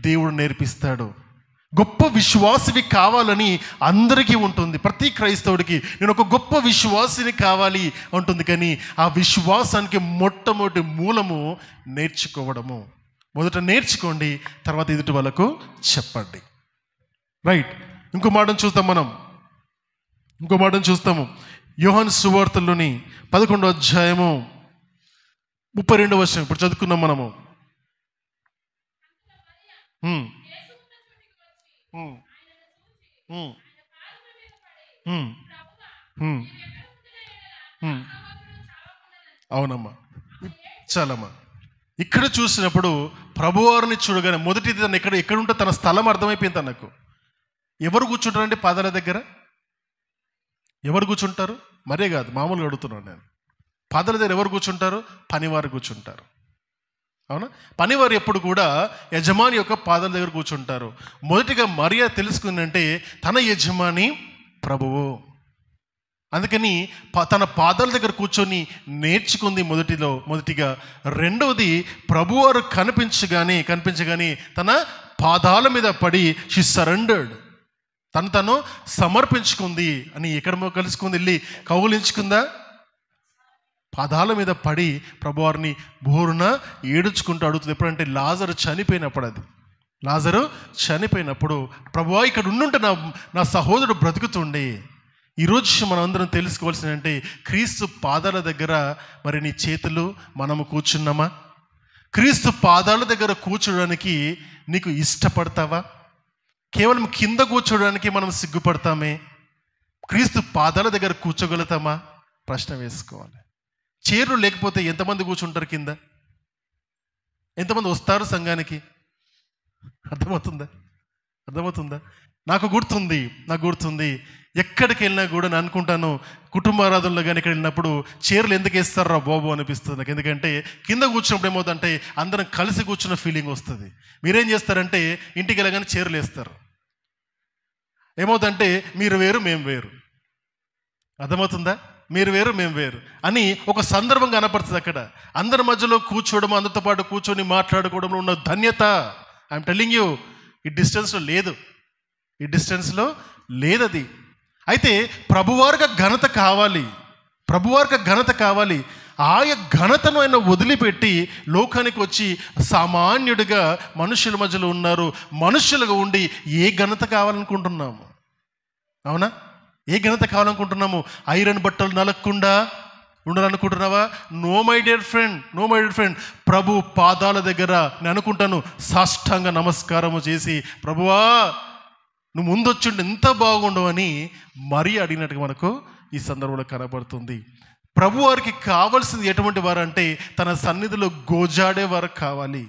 దేవుడు నేర్పిస్తాడు. గొప్ప విశ్వాసివి కావాలని అందరికీ ఉంటుంది. ప్రతి క్రైస్తవుడికి నేను ఒక గొప్ప విశ్వాసిని కావాలి ఉంటుంది. కానీ ఆ విశ్వాసానికి మొట్టమొదటి మూలము నేర్చుకోవడము. మొదట నేర్చుకోండి, తర్వాత ఎదుటి వాళ్ళకు చెప్పండి. రైట్. ఇంకో మాటను చూస్తాము. యోహాను సువార్తలోని 11వ అధ్యాయము 32వ వచనం ఇప్పుడు చదువుకున్నాం మనము. అవునమ్మా, చాలమ్మా. ఇక్కడ చూసినప్పుడు ప్రభువారిని చూడగానే మొదటిది తను ఎక్కడుంటే తన స్థలం అర్థమైపోయింది తనకు. ఎవరు కూర్చుంటారంటే పాదాల దగ్గర ఎవరు కూర్చుంటారు? మరే కాదు, మామూలుగా అడుగుతున్నాను నేను. పాదాల దగ్గర ఎవరు కూర్చుంటారు? పనివారు కూర్చుంటారు. అవునా? పనివారు ఎప్పుడు కూడా యజమాని యొక్క పాదాల దగ్గర కూర్చుంటారు. మొదటిగా మరియా తెలుసుకుందంటే తన యజమాని ప్రభువు. అందుకని తన పాదాల దగ్గర కూర్చొని నేర్చుకుంది మొదటిగా. రెండవది, ప్రభువారు కనిపించగానే తన పాదాల మీద పడి షీ సరెండర్డ్, తను సమర్పించుకుంది. అని ఎక్కడ కలుసుకుంది? వెళ్ళి కౌగులించుకుందా? పాదాల మీద పడి ప్రభువారిని బోరున ఏడుచుకుంటూ అడుగుతుంది. ఎప్పుడంటే లాజరు చనిపోయినప్పుడు ప్రభువా ఇక్కడ ఉండుంటే నా సహోదరుడు బ్రతుకుతుండే. ఈరోజు మనం అందరం తెలుసుకోవాల్సిందంటే, క్రీస్తు పాదాల దగ్గర మరి నీ చేతులు మనము కూర్చున్నామా? క్రీస్తు పాదాల దగ్గర కూర్చోడానికి నీకు ఇష్టపడతావా? కేవలం కింద కూర్చోడానికి మనం సిగ్గుపడతామే. క్రీస్తు పాదాల దగ్గర కూర్చోగలుగుతామా? ప్రశ్న వేసుకోవాలి. చైర్లు లేకపోతే ఎంతమంది కూర్చుంటారు కింద? ఎంతమంది వస్తారు సంఘానికి? అర్థమవుతుందా? నాకు గుర్తుంది ఎక్కడికి వెళ్ళినా కూడా నేను అనుకుంటాను, కుటుంబారాధనలో కానీ ఇక్కడ వెళ్ళినప్పుడు చైర్లు ఎందుకు వేస్తారా బాబు అనిపిస్తుంది నాకు. ఎందుకంటే కింద కూర్చున్నప్పుడు ఏమవుతుందంటే అందరం కలిసి కూర్చున్న ఫీలింగ్ వస్తుంది. మీరేం చేస్తారంటే ఇంటికి వెళ్ళగానే చైర్లు వేస్తారు. ఏమవుతుందంటే మీరు వేరు మేము వేరు. అర్థమవుతుందా? మీరు వేరు మేము వేరు అని ఒక సందర్భం కనపడుతుంది. అక్కడ అందరి మధ్యలో కూర్చోవడం, అందరితో పాటు కూర్చొని మాట్లాడుకోవడంలో ఉన్న ధన్యత ఐఎమ్ టెల్లింగ్ యూ ఈ డిస్టెన్స్లో లేదు. అది అయితే ప్రభువారికి ఘనత కావాలి. ఆయన ఘనతను ఆయన వదిలిపెట్టి లోకానికి వచ్చి సామాన్యుడిగా మనుషుల మధ్యలో ఉన్నారు. మనుషులుగా ఉండి ఏ ఘనత కావాలనుకుంటున్నాము? అవునా? ఏ ఘనత కావాలనుకుంటున్నాము? ఐరన్ బట్టలు నలగకుండా ఉండాలనుకుంటున్నావా? నో మై డియర్ ఫ్రెండ్, ప్రభు పాదాల దగ్గర నేను అనుకుంటాను సాష్టాంగ నమస్కారము చేసి, ప్రభువా నువ్వు ముందొచ్చుంటే ఎంత బాగుండవు అని మరీ అడిగినట్టుగా మనకు ఈ సందర్భంలో కనబడుతుంది. ప్రభు వారికి కావాల్సింది ఎటువంటి వారు అంటే తన సన్నిధిలో గోజాడేవారు కావాలి.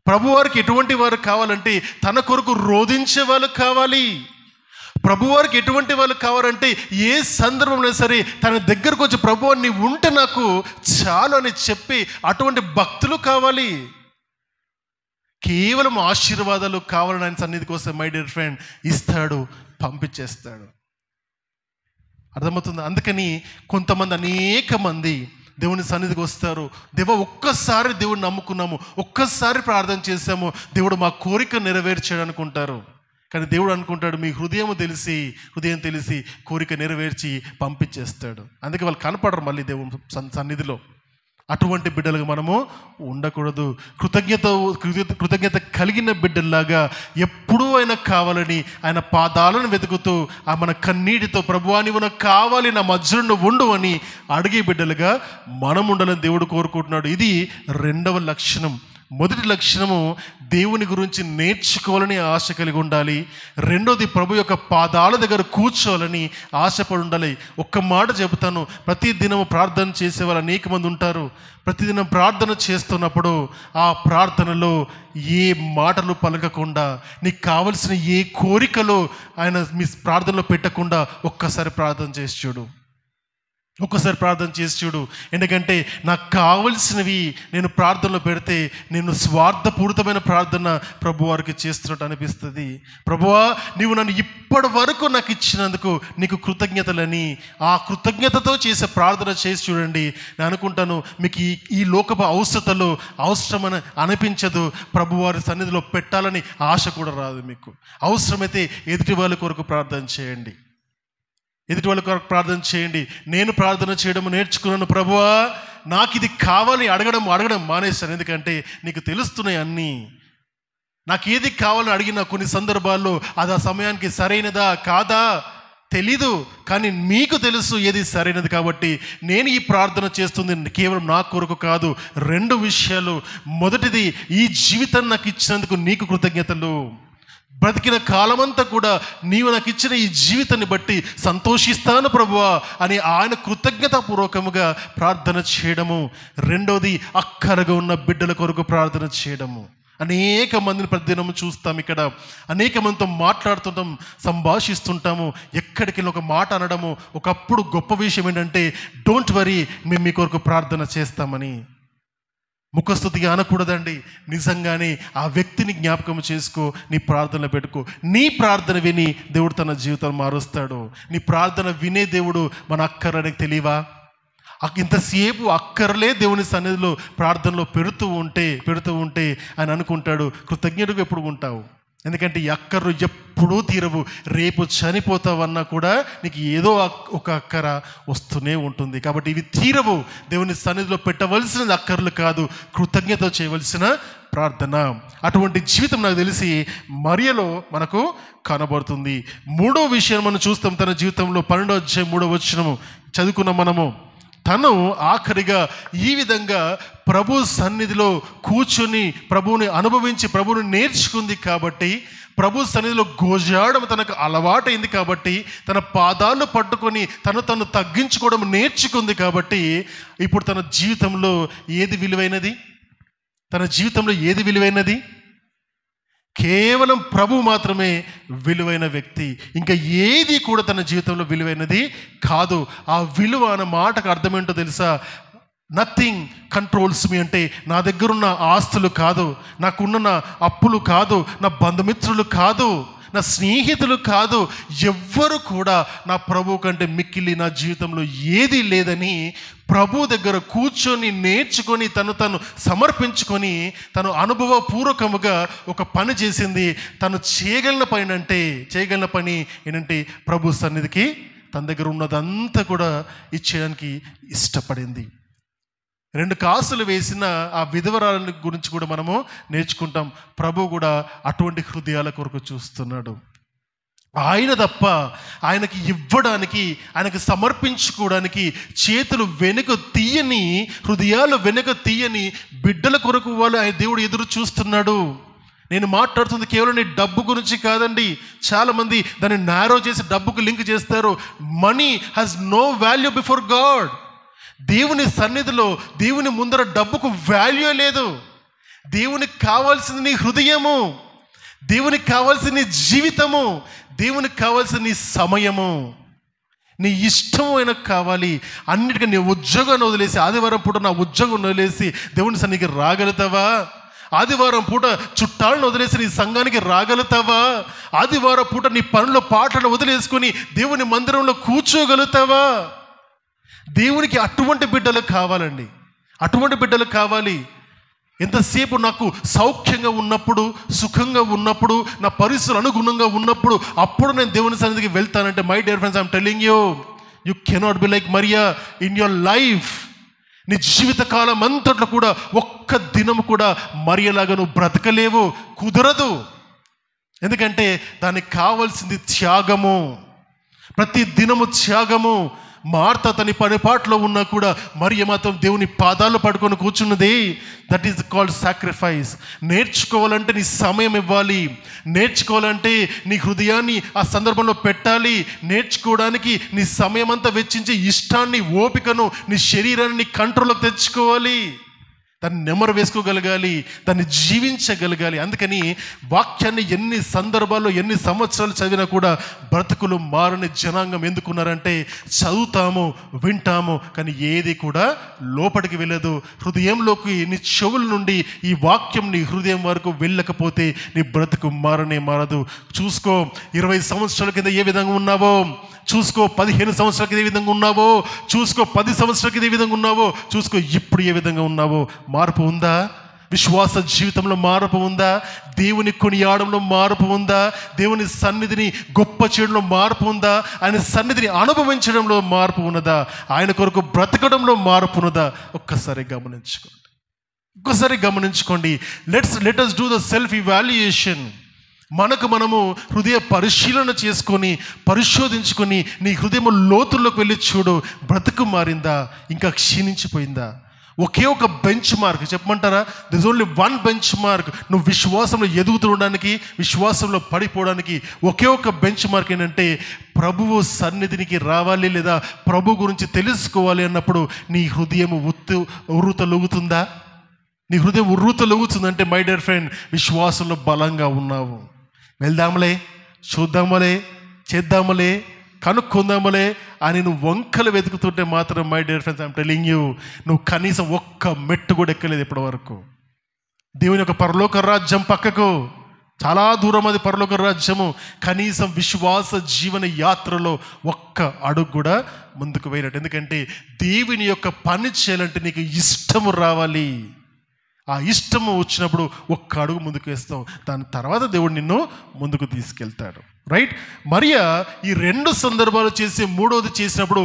ప్రభు వారికి ఎటువంటి వారు కావాలంటే తన కొరకు రోధించే వాళ్ళు కావాలి. ప్రభువారికి ఎటువంటి వాళ్ళు కావాలంటే ఏ సందర్భంలో సరే తన దగ్గరకు వచ్చి ప్రభువా నీవు ఉంటే నాకు చాలు అని చెప్పి అటువంటి భక్తులు కావాలి. కేవలం ఆశీర్వాదాలు కావాలని ఆయన సన్నిధికి వస్తే మై డియర్ ఫ్రెండ్ ఇస్తాడు, పంపించేస్తాడు. అర్థమవుతుంది? అందుకని కొంతమంది అనేక మంది దేవుని సన్నిధికి వస్తారు. దేవా ఒక్కసారి దేవుడిని నమ్ముకున్నాము, ఒక్కసారి ప్రార్థన చేశాము, దేవుడు మా కోరిక నెరవేర్చాడు అనుకుంటారు. కానీ దేవుడు అనుకుంటాడు మీ హృదయం తెలిసి కోరిక నెరవేర్చి పంపించేస్తాడు. అందుకే వాళ్ళు కనపడరు మళ్ళీ దేవుని సన్నిధిలో. అటువంటి బిడ్డలుగా మనము ఉండకూడదు. కృతజ్ఞత కలిగిన బిడ్డల్లాగా ఎప్పుడూ ఆయన కావాలని ఆయన పాదాలను వెతుకుతూ మన కన్నీటితో ప్రభువా నీవు నాకు కావాలి, నా మధ్యలో ఉండు అని అడిగే బిడ్డలుగా మనం ఉండాలని దేవుడు కోరుకుంటున్నాడు. ఇది రెండవ లక్షణం. మొదటి లక్షణము దేవుని గురించి నేర్చుకోవాలని ఆశ కలిగి ఉండాలి. రెండోది ప్రభు యొక్క పాదాల దగ్గర కూర్చోవాలని ఆశపడి ఉండాలి. ఒక్క మాట చెబుతాను, ప్రతి దినము ప్రార్థన చేసేవాళ్ళు అనేక మంది ఉంటారు. ప్రతిదినం ప్రార్థన చేస్తున్నప్పుడు ఆ ప్రార్థనలో ఏ మాటలు పలకకుండా, నీకు కావలసిన ఏ కోరికలో ఆయన మీ ప్రార్థనలో పెట్టకుండా ఒక్కసారి ప్రార్థన చేసి చూడు. ఎందుకంటే నాకు కావలసినవి నేను ప్రార్థనలో పెడితే నేను స్వార్థపూరితమైన ప్రార్థన ప్రభు వారికి చేస్తున్నట్టు అనిపిస్తుంది. ప్రభువా నీవు నన్ను ఇప్పటి వరకు నాకు ఇచ్చినందుకు నీకు కృతజ్ఞతలని ఆ కృతజ్ఞతతో చేసే ప్రార్థన చేసి చూడండి. నేను అనుకుంటాను మీకు ఈ లోకపు అవసరమని అనిపించదు. ప్రభువారి సన్నిధిలో పెట్టాలని ఆశ కూడా రాదు. మీకు అవసరమైతే ఎదుటి వాళ్ళ కొరకు ప్రార్థన చేయండి. నేను ప్రార్థన చేయడం నేర్చుకున్నాను. ప్రభువా నాకు ఇది కావాలి అడగడం మానేస్తాను. ఎందుకంటే నీకు తెలుస్తున్నాయి అన్నీ. నాకు ఏది కావాలని అడిగిన కొన్ని సందర్భాల్లో అది ఆ సమయానికి సరైనదా కాదా తెలీదు, కానీ మీకు తెలుసు ఏది సరైనది. కాబట్టి నేను ఈ ప్రార్థన చేస్తుంది కేవలం నా కొరకు కాదు. 2 విషయాలు. మొదటిది, ఈ జీవితాన్ని నాకు ఇచ్చినందుకు నీకు కృతజ్ఞతలు. బ్రతికిన కాలమంతా కూడా నీవు నాకు ఇచ్చిన ఈ జీవితాన్ని బట్టి సంతోషిస్తాను ప్రభువా అని ఆయన కృతజ్ఞతాపూర్వకముగా ప్రార్థన చేయడము. రెండోది, అక్కరగా ఉన్న బిడ్డల కొరకు ప్రార్థన చేయడము. అనేక మందిని ప్రతిదినము చూస్తాం. ఇక్కడ అనేక మందితో మాట్లాడుతుంటాం, సంభాషిస్తుంటాము. ఎక్కడికి ఒక మాట అనడము. ఒకప్పుడు గొప్ప విషయం ఏంటంటే, డోంట్ వరీ, మేము మీ కొరకు ప్రార్థన చేస్తామని. ముఖస్తుతిగా అనకూడదండి. నిజంగానే ఆ వ్యక్తిని జ్ఞాపకం చేసుకో, నీ ప్రార్థనలు పెట్టుకో. నీ ప్రార్థన విని దేవుడు తన జీవితం మారుస్తాడు. నీ ప్రార్థన వినే దేవుడు మన అక్కరనికి తెలియవా? ఇంతసేపు అక్కర్లే దేవుని సన్నిధిలో ప్రార్థనలో పెడుతూ ఉంటే ఆయన అనుకుంటాడు, కృతజ్ఞతగా ఎప్పుడు ఉంటావు? ఎందుకంటే ఈ అక్కర్లు ఎప్పుడూ తీరవు. రేపు చనిపోతావన్నా కూడా నీకు ఏదో ఒక అక్కర వస్తూనే ఉంటుంది. కాబట్టి ఇవి తీరవు. దేవుని సన్నిధిలో పెట్టవలసినది అక్కర్లు కాదు, కృతజ్ఞత చేయవలసిన ప్రార్థన. అటువంటి జీవితం నాకు తెలిసి మరియలో మనకు కనబడుతుంది. 3వ విషయం మనం చూస్తాం తన జీవితంలో. 12వ అధ్యాయం 3వ వచనము చదువుకున్నాం మనము. తను ఆఖరిగా ఈ విధంగా ప్రభు సన్నిధిలో కూర్చొని ప్రభువుని అనుభవించి ప్రభువుని నేర్చుకుంది కాబట్టి, ప్రభు సన్నిధిలో గోజాడడం తనకు అలవాటైంది కాబట్టి, తన పాదాలు పట్టుకొని తను తగ్గించుకోవడం నేర్చుకుంది కాబట్టి, ఇప్పుడు తన జీవితంలో ఏది విలువైనది? కేవలం ప్రభు మాత్రమే విలువైన వ్యక్తి. ఇంకా ఏది కూడా తన జీవితంలో విలువైనది కాదు. ఆ విలువ అన్న మాటకు అర్థం ఏంటో తెలుసా? నథింగ్ కంట్రోల్స్ మీ అంటే నా దగ్గరున్న ఆస్తులు కాదు, నాకున్న నా అప్పులు కాదు, నా బంధుమిత్రులు కాదు, నా స్నేహితులు కాదు, ఎవ్వరు కూడా నా ప్రభు కంటే మిక్కిలి నా జీవితంలో ఏది లేదని ప్రభు దగ్గర కూర్చొని నేర్చుకొని తను సమర్పించుకొని తను అనుభవపూర్వకముగా ఒక పని చేసింది. తను చేయగలిగిన పని ఏంటంటే ప్రభు సన్నిధికి తన దగ్గర ఉన్నదంతా కూడా ఇచ్చేయడానికి ఇష్టపడింది. 2 కాసులు వేసిన ఆ విధవరాల గురించి కూడా మనము నేర్చుకుంటాం. ప్రభు కూడా అటువంటి హృదయాల కొరకు చూస్తున్నాడు. ఆయన తప్ప ఆయనకి ఇవ్వడానికి, ఆయనకు సమర్పించుకోవడానికి చేతులు హృదయాలు వెనుక తీయని బిడ్డల కొరకు ఆయన దేవుడు ఎదురు చూస్తున్నాడు. నేను మాట్లాడుతుంది కేవలం నీ డబ్బు గురించి కాదండి. చాలామంది దాన్ని నారో చేసి డబ్బుకు లింక్ చేస్తారు. Money has no value before God. దేవుని సన్నిధిలో, దేవుని ముందర డబ్బుకు వాల్యూ లేదు. దేవునికి కావాల్సింది నీ హృదయము, దేవునికి కావాల్సిన నీ జీవితము, దేవునికి కావాల్సిన నీ సమయము, నీ ఇష్టం ఆయనకు కావాలి. అన్నిటికీ నీ ఉద్యోగాన్ని వదిలేసి, ఆదివారం పూట నా ఉద్యోగం వదిలేసి దేవుని సన్నిధికి రాగలుగుతావా? ఆదివారం పూట చుట్టాలను వదిలేసి నీ సంఘానికి రాగలుగుతావా? ఆదివారం పూట నీ పనుల పాటలు వదిలేసుకొని దేవుని మందిరంలో కూర్చోగలుగుతావా? దేవునికి అటువంటి బిడ్డలు కావాలండి. అటువంటి బిడ్డలు కావాలి. ఎంతసేపు నాకు సౌఖ్యంగా ఉన్నప్పుడు, సుఖంగా ఉన్నప్పుడు, నా పరిస్థితులు అనుగుణంగా ఉన్నప్పుడు అప్పుడు నేను దేవుని సన్నిధికి వెళ్తానంటే, my dear friends, I'm telling you cannot be like Maria in your life. నీ జీవితకాలం అంతట్లో కూడా ఒక్క దినము కూడా మరియలాగా నువ్వు బ్రతకలేవు, కుదరదు. ఎందుకంటే దానికి కావాల్సింది త్యాగము, ప్రతి దినము త్యాగము. మార్త తన పనిపాట్లో ఉన్నా కూడా మరియ మాత్రం దేవుని పాదాలు పడుకొని కూర్చున్నది. That is called sacrifice. నేర్చుకోవాలంటే నీ సమయం ఇవ్వాలి, నేర్చుకోవాలంటే నీ హృదయాన్ని ఆ సందర్భంలో పెట్టాలి. నేర్చుకోవడానికి నీ సమయం అంతా వెచ్చించి ఇష్టాన్ని, ఓపికను, నీ శరీరాన్ని కంట్రోల్లోకి తెచ్చుకోవాలి. దాన్ని నెమరు వేసుకోగలగాలి, దాన్ని జీవించగలగాలి. అందుకని వాక్యాన్ని ఎన్ని సందర్భాల్లో, ఎన్ని సంవత్సరాలు చదివినా కూడా బ్రతుకులు మారని జనాంగం ఎందుకున్నారంటే చదువుతాము, వింటాము, కానీ ఏది కూడా లోపలికి వెళ్ళదు. హృదయంలోకి నీ చెవుల నుండి ఈ వాక్యం నీ హృదయం వరకు వెళ్ళకపోతే నీ బ్రతుకు మారనే మారదు. చూసుకో, 20 సంవత్సరాల కింద ఏ విధంగా ఉన్నావో చూసుకో, 15 సంవత్సరాల కింద ఏ విధంగా ఉన్నావో చూసుకో, 10 సంవత్సరాల కింద ఏ విధంగా ఉన్నావో చూసుకో, ఇప్పుడు ఏ విధంగా ఉన్నావో. మార్పు ఉందా? విశ్వాస జీవితంలో మార్పు ఉందా? దేవుని కొనియాడంలో మార్పు ఉందా? దేవుని సన్నిధిని గొప్ప చేయడంలో మార్పు ఉందా? ఆయన సన్నిధిని అనుభవించడంలో మార్పు ఉన్నదా? ఆయన కొరకు బ్రతకడంలో మార్పు ఉన్నదా? ఒక్కసారి గమనించుకోండి. Let us do the self evaluation. మనము హృదయ పరిశీలన చేసుకొని, పరిశోధించుకొని, నీ హృదయం లోతుల్లోకి వెళ్ళి చూడు. బ్రతుకు మారిందా, ఇంకా క్షీణించిపోయిందా? ఒకే ఒక బెంచ్ మార్క్ చెప్పమంటారా? This only one bench mark. నువ్వు విశ్వాసంలో ఎదుగుతుండడానికి, విశ్వాసంలో పడిపోవడానికి ఒకే ఒక బెంచ్ మార్క్ ఏంటంటే ప్రభువు సన్నిధినికి రావాలి, లేదా ప్రభు గురించి తెలుసుకోవాలి అన్నప్పుడు నీ హృదయం ఉర్రూతలొగుతుందా? నీ హృదయం ఉర్రూతలొగుతుందంటే మై డియర్ ఫ్రెండ్, విశ్వాసంలో బలంగా ఉన్నావు. వెళ్దాములే, చూద్దాములే, చేద్దాములే, కనుక్కుందాములే అని నువ్వు వంకలు వెతుకుతుంటే మాత్రం my dear friends, I'm telling you, నువ్వు కనీసం ఒక్క మెట్టు కూడా ఎక్కలేదు ఇప్పటి వరకు. దేవుని యొక్క పరలోక రాజ్యం పక్కకు చాలా దూరం, అది పరలోక రాజ్యము. కనీసం విశ్వాస జీవన యాత్రలో ఒక్క అడుగు కూడా ముందుకు వేయనట్టు. ఎందుకంటే దేవుని యొక్క పని చేయాలంటే నీకు ఇష్టము రావాలి. ఆ ఇష్టము వచ్చినప్పుడు ఒక్క అడుగు ముందుకు వేస్తావు, దాని తర్వాత దేవుడు నిన్ను ముందుకు తీసుకెళ్తాడు. రైట్? మరియా ఈ 2 సందర్భాలు చేసి మూడోది చేసినప్పుడు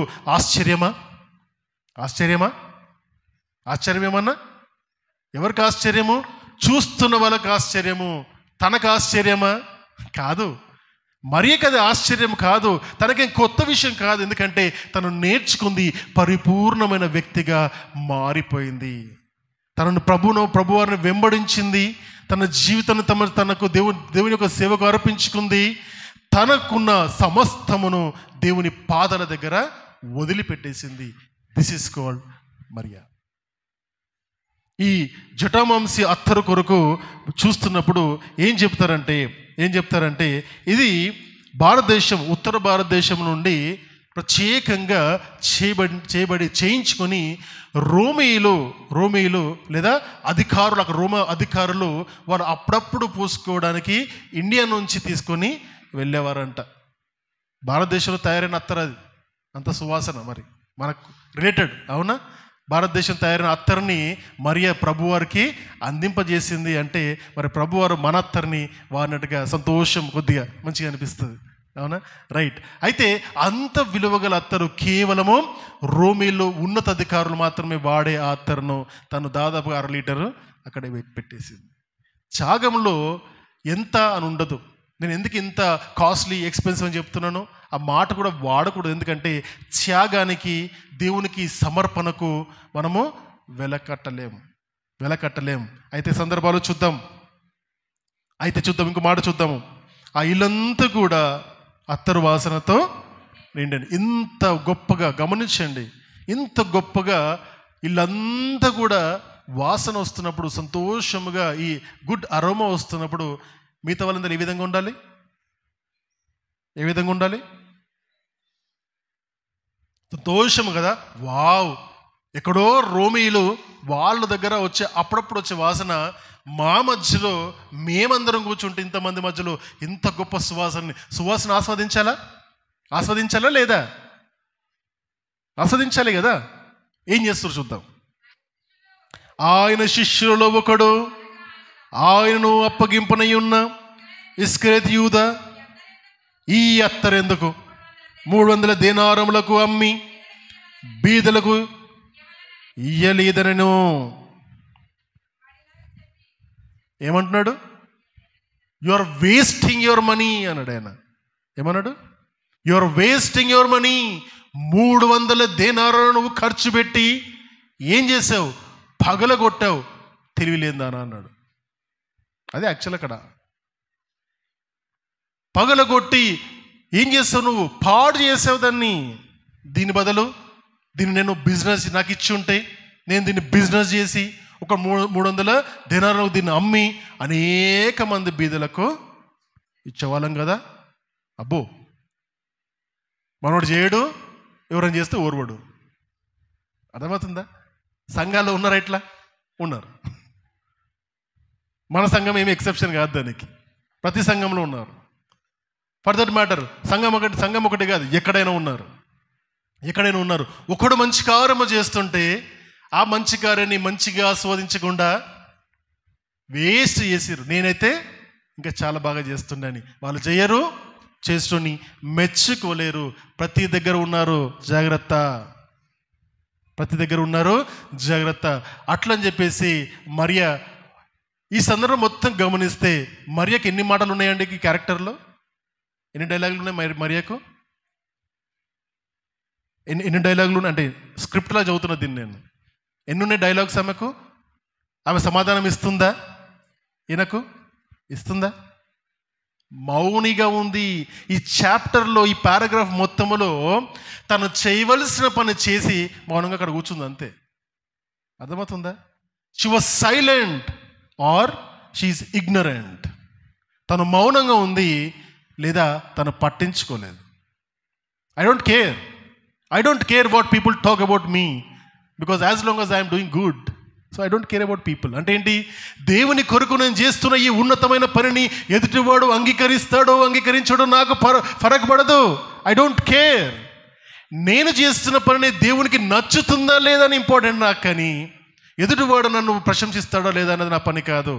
ఆశ్చర్యమేమన్నా? ఎవరికి ఆశ్చర్యము? చూస్తున్న వాళ్ళకి ఆశ్చర్యము. తనకు ఆశ్చర్యమా? కాదు. మరియకి అది ఆశ్చర్యం కాదు, తనకేం కొత్త విషయం కాదు. ఎందుకంటే తను నేర్చుకుంది, పరిపూర్ణమైన వ్యక్తిగా మారిపోయింది. తనను ప్రభువారిని వెంబడించింది, తన జీవితాన్ని తనకు దేవుని యొక్క సేవకు అర్పించుకుంది. తనకున్న సమస్తమును దేవుని పాదాల దగ్గర వదిలిపెట్టేసింది. This is called Maria. ఈ జటామాంసి అత్తరు కొరకు చూస్తున్నప్పుడు ఏం చెప్తారంటే ఇది భారతదేశం, ఉత్తర భారతదేశం నుండి ప్రత్యేకంగా చేయించుకొని రోమీయులు లేదా అధికారులు, అక్కడ రోమ అధికారులు వారు అప్పుడప్పుడు పూసుకోవడానికి ఇండియా నుంచి తీసుకొని వెళ్ళేవారంట. భారతదేశంలో తయారైన అత్తరు అది, అంత సువాసన మరి మనకు రిలేటెడ్. అవునా? భారతదేశం తయారైన అత్తర్ని మరియ ప్రభువారికి అందింపజేసింది అంటే మరి ప్రభువారు మన అత్తర్ని వారినట్టుగా సంతోషం, కొద్దిగా మంచిగా అనిపిస్తుంది. అవునా? రైట్. అయితే అంత విలువగల అత్తరు కేవలము రోమీలో ఉన్నతాధికారులు మాత్రమే వాడే ఆ అత్తరును తను దాదాపు 1/2 లీటరు అక్కడే పెట్టేసింది. త్యాగంలో ఎంత అని ఉండదు. నేను ఎందుకు ఇంత కాస్ట్లీ, ఎక్స్పెన్సివ్ అని చెప్తున్నాను? ఆ మాట కూడా వాడకూడదు. ఎందుకంటే త్యాగానికి, దేవునికి సమర్పణకు మనము వెల కట్టలేం. అయితే సందర్భాలు చూద్దాం. ఇంకో మాట చూద్దాము. ఆ ఇల్లంతా కూడా అత్తరు వాసనతో నిండండి. ఇంత గొప్పగా గమనించండి, ఇంత గొప్పగా ఇల్లంతా కూడా వాసన వస్తున్నప్పుడు, సంతోషముగా ఈ గుడ్ అరోమా వస్తున్నప్పుడు మిగతా వాళ్ళందరూ ఏ విధంగా ఉండాలి? సంతోషము కదా. వావ్! ఎక్కడో రోమీయులు వాళ్ళ దగ్గర అప్పుడప్పుడు వచ్చే వాసన మా మధ్యలో మేమందరం కూర్చుంటే ఇంతమంది మధ్యలో ఇంత గొప్ప సువాసన ఆస్వాదించాలా లేదా? ఆస్వాదించాలి కదా. ఏం చేస్తారు చూద్దాం. ఆయన శిష్యులలో ఒకడు, ఆయనను అప్పగింపనై ఉన్న ఇస్కరియోతు యూదా ఈ అత్తరెందుకు 300 దేనారములకు అమ్మి బీదలకు ఇయ్యలేదనను. ఏమంటున్నాడు? You are wasting your money అన్నాడు ఆయన. ఏమన్నాడు? You are wasting your money. 300 దేనారాలు నువ్వు ఖర్చు పెట్టి ఏం చేసావు? పగలగొట్టావు, తెలివిలేదానా అన్నాడు. అదే యాక్చువల్ అక్కడ. పగలగొట్టి ఏం చేస్తావు? నువ్వు పాడు చేసావు దాన్ని. దీని బదులు దీన్ని నేను బిజినెస్ నాకు ఇచ్చి ఉంటే నేను దీన్ని బిజినెస్ చేసి ఒక 300 దినారాలు దీన్ని అమ్మి అనేక మంది బీదలకు ఇచ్చేవాళ్ళం కదా. అబ్బో, మనోడు చేయడు, ఎవరైనా చేస్తే ఓర్వడు. అర్థమవుతుందా? సంఘాల్లో ఉన్నారా? ఇట్లా ఉన్నారు. మన సంఘం ఏమి ఎక్సెప్షన్ కాదు దానికి. ప్రతి సంఘంలో ఉన్నారు. ఫర్ దట్ మ్యాటర్ సంఘం ఒకటి కాదు, ఎక్కడైనా ఉన్నారు. ఒకడు మంచి కార్యము చేస్తుంటే ఆ మంచి కార్యాన్ని మంచిగా ఆస్వాదించకుండా వేస్ట్ చేసిరు. నేనైతే ఇంకా చాలా బాగా చేస్తుండని వాళ్ళు చేయరు, చేస్తుని మెచ్చుకోలేరు. ప్రతి దగ్గర ఉన్నారు, జాగ్రత్త. అట్లని చెప్పేసి మరియా ఈ సందర్భం మొత్తం గమనిస్తే మరియాకి ఎన్ని మాటలు ఉన్నాయండి ఈ క్యారెక్టర్లో? ఎన్ని డైలాగులు ఉన్నాయి మరియాకు? ఎన్ని డైలాగులు ఉన్నాయి అంటే స్క్రిప్ట్లా చదువుతున్నా దీన్ని నేను. ఎన్ని ఉన్నాయి డైలాగ్స్ ఆమెకు? ఆమె సమాధానం ఇస్తుందా? ఈయనకు ఇస్తుందా? మౌనిగా ఉంది. ఈ చాప్టర్లో, ఈ పారాగ్రాఫ్ మొత్తములో తను చేయవలసిన పని చేసి మౌనంగా అక్కడ కూర్చుంది అంతే. అర్థమవుతుందా? She was silent or she's ignorant. తను మౌనంగా ఉంది లేదా తను పట్టించుకోలేదు. I don't care what people talk about me because as long as I'm doing good, so I don't care about people. అంటే ఏంటి? దేవుని కొరకు నేను చేస్తున్న ఈ ఉన్నతమైన పనిని ఎదుటివాడు అంగీకరిస్తాడో అంగీకరించాడో నాకు ఫరక్ పడదు. I don't care. నేను చేస్తున్న పనిని దేవునికి నచ్చుతుందా లేదా అని ఇంపార్టెంట్ నాకు. కానీ ఎదుటివాడు నన్ను ప్రశంసిస్తాడో లేదా అన్నది నా పని కాదు.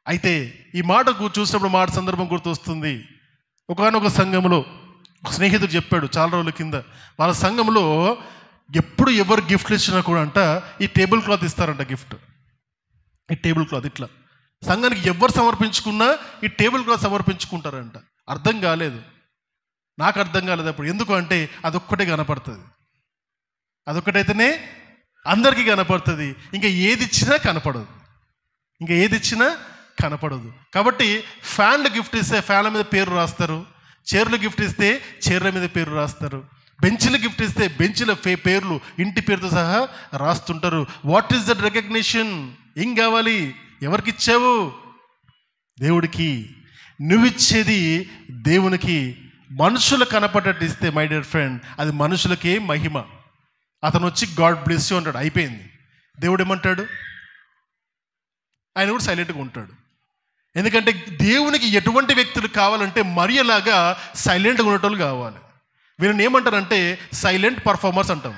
అయితే ఈ మాట చూసినప్పుడు మాట సందర్భం గుర్తొస్తుంది. ఒకనొక సంఘంలో ఒక స్నేహితుడు చెప్పాడు చాలా రోజుల కింద, వాళ్ళ సంఘంలో ఎప్పుడు ఎవరు గిఫ్ట్లు ఇచ్చినా కూడా అంట ఈ టేబుల్ క్లాత్ ఇస్తారంట. గిఫ్ట్ ఈ టేబుల్ క్లాత్ ఇట్లా సంఘానికి ఎవరు సమర్పించుకున్నా ఈ టేబుల్ క్లాత్ సమర్పించుకుంటారంట. అర్థం కాలేదు, నాకు అర్థం కాలేదు అప్పుడు. ఎందుకు అంటే అదొక్కటే కనపడుతుంది, అదొక్కటైతేనే అందరికీ కనపడుతుంది. ఇంకా ఏది ఇచ్చినా కనపడదు. కాబట్టి ఫ్యాన్లు గిఫ్ట్ ఇస్తే ఫ్యాన్ల మీద పేరు రాస్తారు, చైర్లు గిఫ్ట్ ఇస్తే చైర్ల మీద పేరు రాస్తారు, బెంచ్లు గిఫ్ట్ ఇస్తే బెంచ్ల పేర్లు ఇంటి పేరుతో సహా రాస్తుంటారు. What is that recognition? ఏం కావాలి? ఎవరికి ఇచ్చావు? దేవుడికి. నువ్విచ్చేది దేవునికి. మనుషులు కనపడేట్టు ఇస్తే మై డియర్ ఫ్రెండ్, అది మనుషులకే మహిమ. అతను వచ్చి గాడ్ బ్లెస్ యూ అంటాడు, అయిపోయింది. దేవుడు ఏమంటాడు? ఆయన కూడా సైలెంట్గా ఉంటాడు. ఎందుకంటే దేవునికి ఎటువంటి వ్యక్తులు కావాలంటే మరియలాగా సైలెంట్గా ఉండేటోళ్ళు కావాలి. వీళ్ళని ఏమంటారంటే సైలెంట్ పర్ఫార్మర్స్ అంటాం.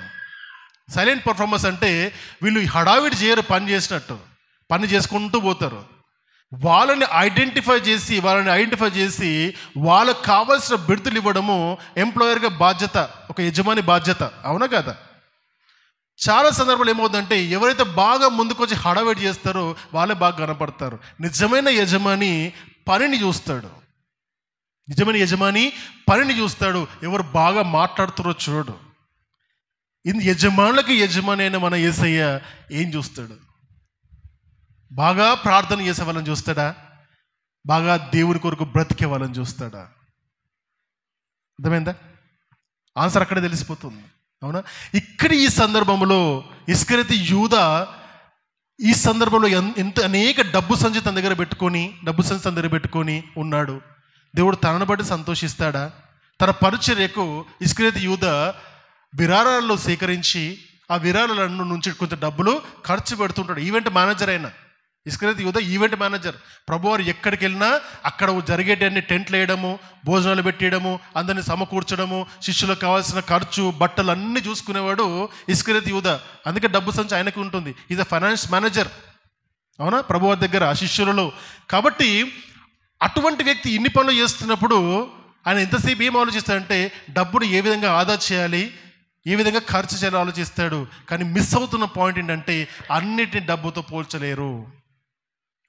సైలెంట్ పర్ఫార్మర్స్ అంటే వీళ్ళు హడావిడి చేయరు, పని చేసుకుంటూ పోతారు. వాళ్ళని ఐడెంటిఫై చేసి వాళ్ళకు కావాల్సిన బిడుదలు ఇవ్వడము ఎంప్లాయర్గా బాధ్యత, ఒక యజమాని బాధ్యత. అవునా కదా? చాలా సందర్భాలు ఏమవుతుందంటే ఎవరైతే బాగా ముందుకు వచ్చి హడావిడి చేస్తారో వాళ్ళే బాగా కనపడతారు. నిజమైన యజమాని పనిని చూస్తాడు. ఎవరు బాగా మాట్లాడుతారో చూడు. యజమానులకి యజమాని అయిన మన యేసయ్య ఏం చూస్తాడు? బాగా ప్రార్థన చేసే వాళ్ళని చూస్తాడా? బాగా దేవుని కొరకు బ్రతికే వాళ్ళని చూస్తాడా? అర్థమైందా? ఆన్సర్ అక్కడే తెలిసిపోతుంది. అవునా? ఇక్కడ ఈ సందర్భంలో ఇస్కరియోతు యూదా ఈ సందర్భంలో అనేక డబ్బు సంచి తన దగ్గర పెట్టుకొని ఉన్నాడు. దేవుడు తనను బట్టి సంతోషిస్తాడా? తన పరిచర్యకు ఇస్కరియోతు యూదా విరాళాల్లో సేకరించి ఆ విరాళాలను నుంచి కొంచెం డబ్బులు ఖర్చు పెడుతుంటాడు. ఈవెంట్ మేనేజర్ అయినా ఇస్కరియోతు యూదా ఈవెంట్ మేనేజర్. ప్రభువారు ఎక్కడికి వెళ్ళినా అక్కడ జరిగేటన్ని టెంట్లు వేయడము, భోజనాలు పెట్టేయడము, అందరినీ సమకూర్చడము, శిష్యులకు కావాల్సిన ఖర్చు, బట్టలు అన్నీ చూసుకునేవాడు ఇస్కరియోతు యూదా. అందుకే డబ్బు సంచి ఆయనకు ఉంటుంది. Is a finance manager. అవునా? ప్రభువారి దగ్గర ఆ శిష్యులలో. కాబట్టి అటువంటి వ్యక్తి ఇన్ని పనులు చేస్తున్నప్పుడు ఆయన ఎంతసేపు ఏం ఆలోచిస్తాడంటే డబ్బును ఏ విధంగా ఆదా చేయాలి, ఏ విధంగా ఖర్చు చేయాలో ఆలోచిస్తాడు. కానీ మిస్ అవుతున్న పాయింట్ ఏంటంటే అన్నిటిని డబ్బుతో పోల్చలేరు.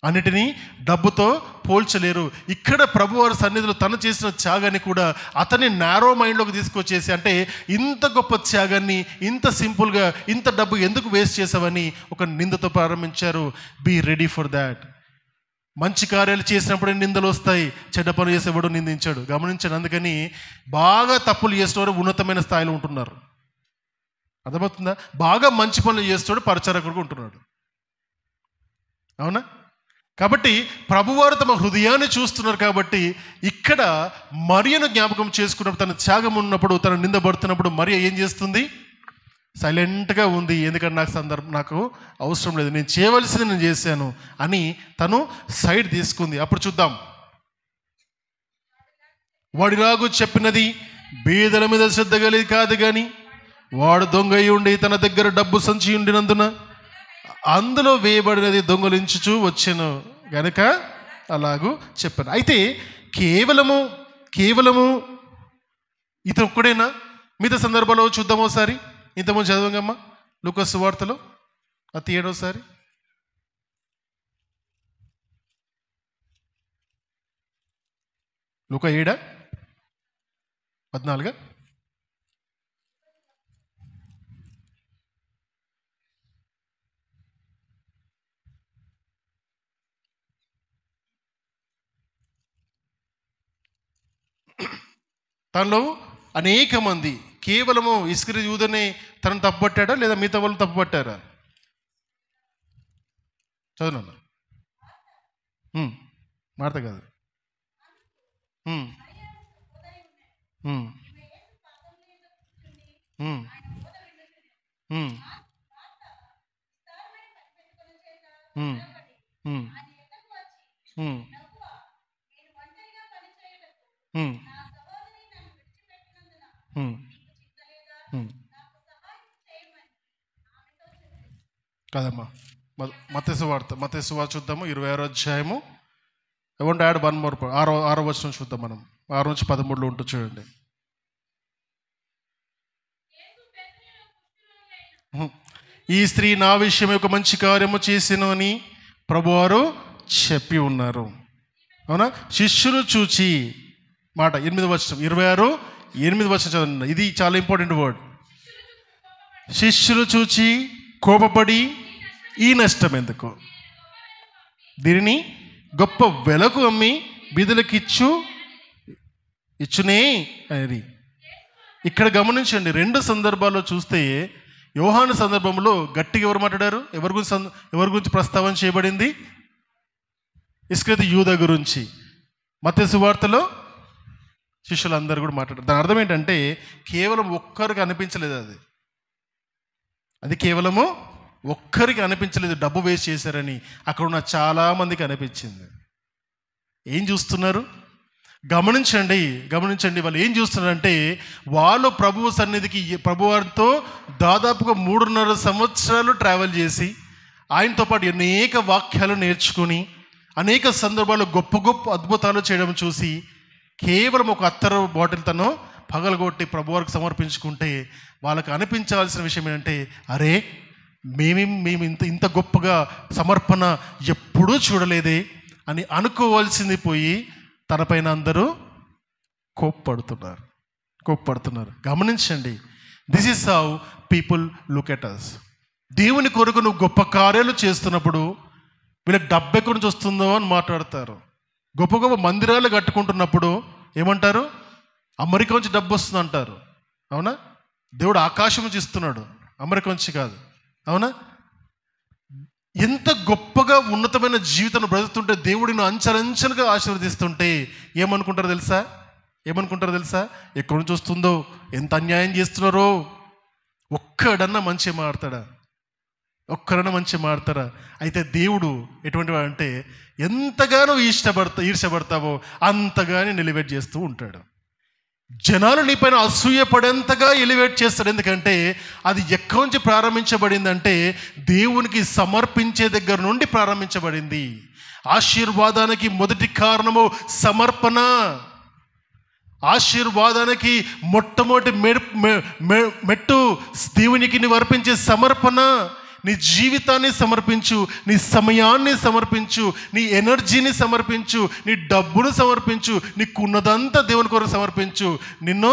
అన్నిటినీ డబ్బుతో పోల్చలేరు. ఇక్కడ ప్రభువారి సన్నిధిలో తను చేసిన త్యాగాన్ని కూడా అతన్ని నారో మైండ్లోకి తీసుకొచ్చేసి, అంటే ఇంత గొప్ప త్యాగాన్ని ఇంత సింపుల్గా ఇంత డబ్బు ఎందుకు వేస్ట్ చేసావని ఒక నిందతో ప్రారంభించారు. Be ready for that. మంచి కార్యాలు చేసినప్పుడే నిందలు వస్తాయి, చెడ్డ పనులు చేసేవాడు నిందించాడు. గమనించండి. అందుకని బాగా తప్పులు చేసేవారు ఉన్నతమైన స్థాయిలో ఉంటున్నారు. అర్థమవుతుందా? బాగా మంచి పనులు చేసేవాడు పరిచారకుడుగా ఉంటున్నాడు. అవునా? కాబట్టి ప్రభువారు తమ హృదయాన్ని చూస్తున్నారు. కాబట్టి ఇక్కడ మరియను జ్ఞాపకం చేసుకున్నప్పుడు, తన త్యాగం ఉన్నప్పుడు, తను నిందబడుతున్నప్పుడు మరియ ఏం చేస్తుంది? సైలెంట్గా ఉంది. ఎందుకంటే నాకు అవసరం లేదు, నేను చేయవలసింది నేను చేశాను అని తను సైడ్ తీసుకుంది. అప్పుడు చూద్దాం. వాడిలాగు చెప్పినది బీదల మీద శ్రద్ధ కలిగి కాదు, కానీ వాడు దొంగ అయి ఉండి తన దగ్గర డబ్బు సంచి ఉండినందున అందులో వేయబడినది దొంగలించుచూ వచ్చాను గనుక అలాగూ చెప్పాను. అయితే కేవలము ఇతను ఒక్కడేనా? మిగతా సందర్భాల్లో చూద్దాం ఒకసారి. ఇంతకుముందు చదవంగమ్మా లూకా సువార్తలో 7వ లూకా 7:14. తనలో అనేక మంది, కేవలము ఇస్కరియోతు యూదనే తనను తప్పుపట్టాడా లేదా మిగతా వాళ్ళు తప్పుపట్టారా? చదువునన్నా. మార్త కాదు. కాదమ్మా, మత్తయి సువార్త చూద్దాము. 26వ అధ్యాయము. I want add one more. 6వ వచనం చూద్దాం మనం. 6 నుంచి 13 ఉంటుంది చూడండి. ఈ స్త్రీ నా విషయం ఒక మంచి కార్యము చేసిను అని ప్రభువారు చెప్పి ఉన్నారు. అవునా? శిష్యులు చూచి మాట 8వ వచనం, 26:8 వచనం చదవండి. ఇది చాలా ఇంపార్టెంట్ వర్డ్. శిష్యులు చూచి కోపపడి ఈ నష్టం ఎందుకు, దీనిని గొప్ప వెలకు అమ్మి బీదలకు ఇచ్చునే అని. ఇక్కడ గమనించండి, 2 సందర్భాల్లో చూస్తే యోహాను సందర్భంలో గట్టిగా ఎవరు మాట్లాడారు? ఎవరి గురించి ప్రస్తావన చేయబడింది? ఇస్కరియోతు యూదా గురించి. మత్తయి సువార్తలో శిష్యులందరూ కూడా మాట్లాడారు. దాని అర్థం ఏంటంటే కేవలం ఒక్కరికి అనిపించలేదు, అది కేవలము ఒక్కరికి అనిపించలేదు డబ్బు వేస్ట్ చేశారని. అక్కడ ఉన్న చాలామందికి అనిపించింది. ఏం చూస్తున్నారు? గమనించండి. వాళ్ళు ఏం చూస్తున్నారంటే, వాళ్ళు ప్రభువు సన్నిధికి ప్రభువారితో దాదాపుగా 3.5 సంవత్సరాలు ట్రావెల్ చేసి ఆయనతో పాటు అనేక వాక్యాలు నేర్చుకుని అనేక సందర్భాల్లో గొప్ప గొప్ప అద్భుతాలు చేయడం చూసి కేవలం ఒక అత్తరు బాటిల్ తను పగలగొట్టి ప్రభువారికి సమర్పించుకుంటే వాళ్ళకి అనిపించాల్సిన విషయం ఏంటంటే, అరే మేము ఇంత గొప్పగా సమర్పణ ఎప్పుడూ చూడలేదే అని అనుకోవాల్సింది పోయి తనపైన అందరూ కోప్పడుతున్నారు. గమనించండి. This is how people look at us. దేవుని కొరకు నువ్వు గొప్ప కార్యాలు చేస్తున్నప్పుడు వీళ్ళకి డబ్బు ఎక్కడి నుంచి వస్తుందో అని మాట్లాడతారు. గొప్ప గొప్ప మందిరాలు కట్టుకుంటున్నప్పుడు ఏమంటారు? అమెరికా నుంచి డబ్బు వస్తుంది అంటారు. అవునా? దేవుడు ఆకాశం నుంచి ఇస్తున్నాడు, అమెరికా నుంచి కాదు. అవునా? ఎంత గొప్పగా ఉన్నతమైన జీవితాన్ని బ్రతుకుతుంటే దేవుడిని అంచెలంచెలుగా ఆశీర్వదిస్తుంటే ఏమనుకుంటారో తెలుసా? ఎక్కడి నుంచి వస్తుందో, ఎంత అన్యాయం చేస్తున్నారో. ఒక్కడన్నా మంచి మాడతారా? అయితే దేవుడు ఎటువంటి వాడు అంటే ఎంతగానో ఈర్ష్యపడతావో అంతగానే ఎలివేట్ చేస్తూ ఉంటాడు. జనాలు నీపైన అసూయపడేంతగా ఎలివేట్ చేస్తాడు. ఎందుకంటే అది ఎక్కడి నుంచి ప్రారంభించబడిందంటే దేవునికి సమర్పించే దగ్గర నుండి ప్రారంభించబడింది. ఆశీర్వాదానికి మొదటి కారణము సమర్పణ. ఆశీర్వాదానికి మొట్టమొదటి మెట్టు దేవునికి నీవు అర్పించే సమర్పణ. నీ జీవితాన్ని సమర్పించు, నీ సమయాన్ని సమర్పించు, నీ ఎనర్జీని సమర్పించు, నీ డబ్బును సమర్పించు, నీకున్నదంతా దేవుని కొరకు సమర్పించు. నిన్ను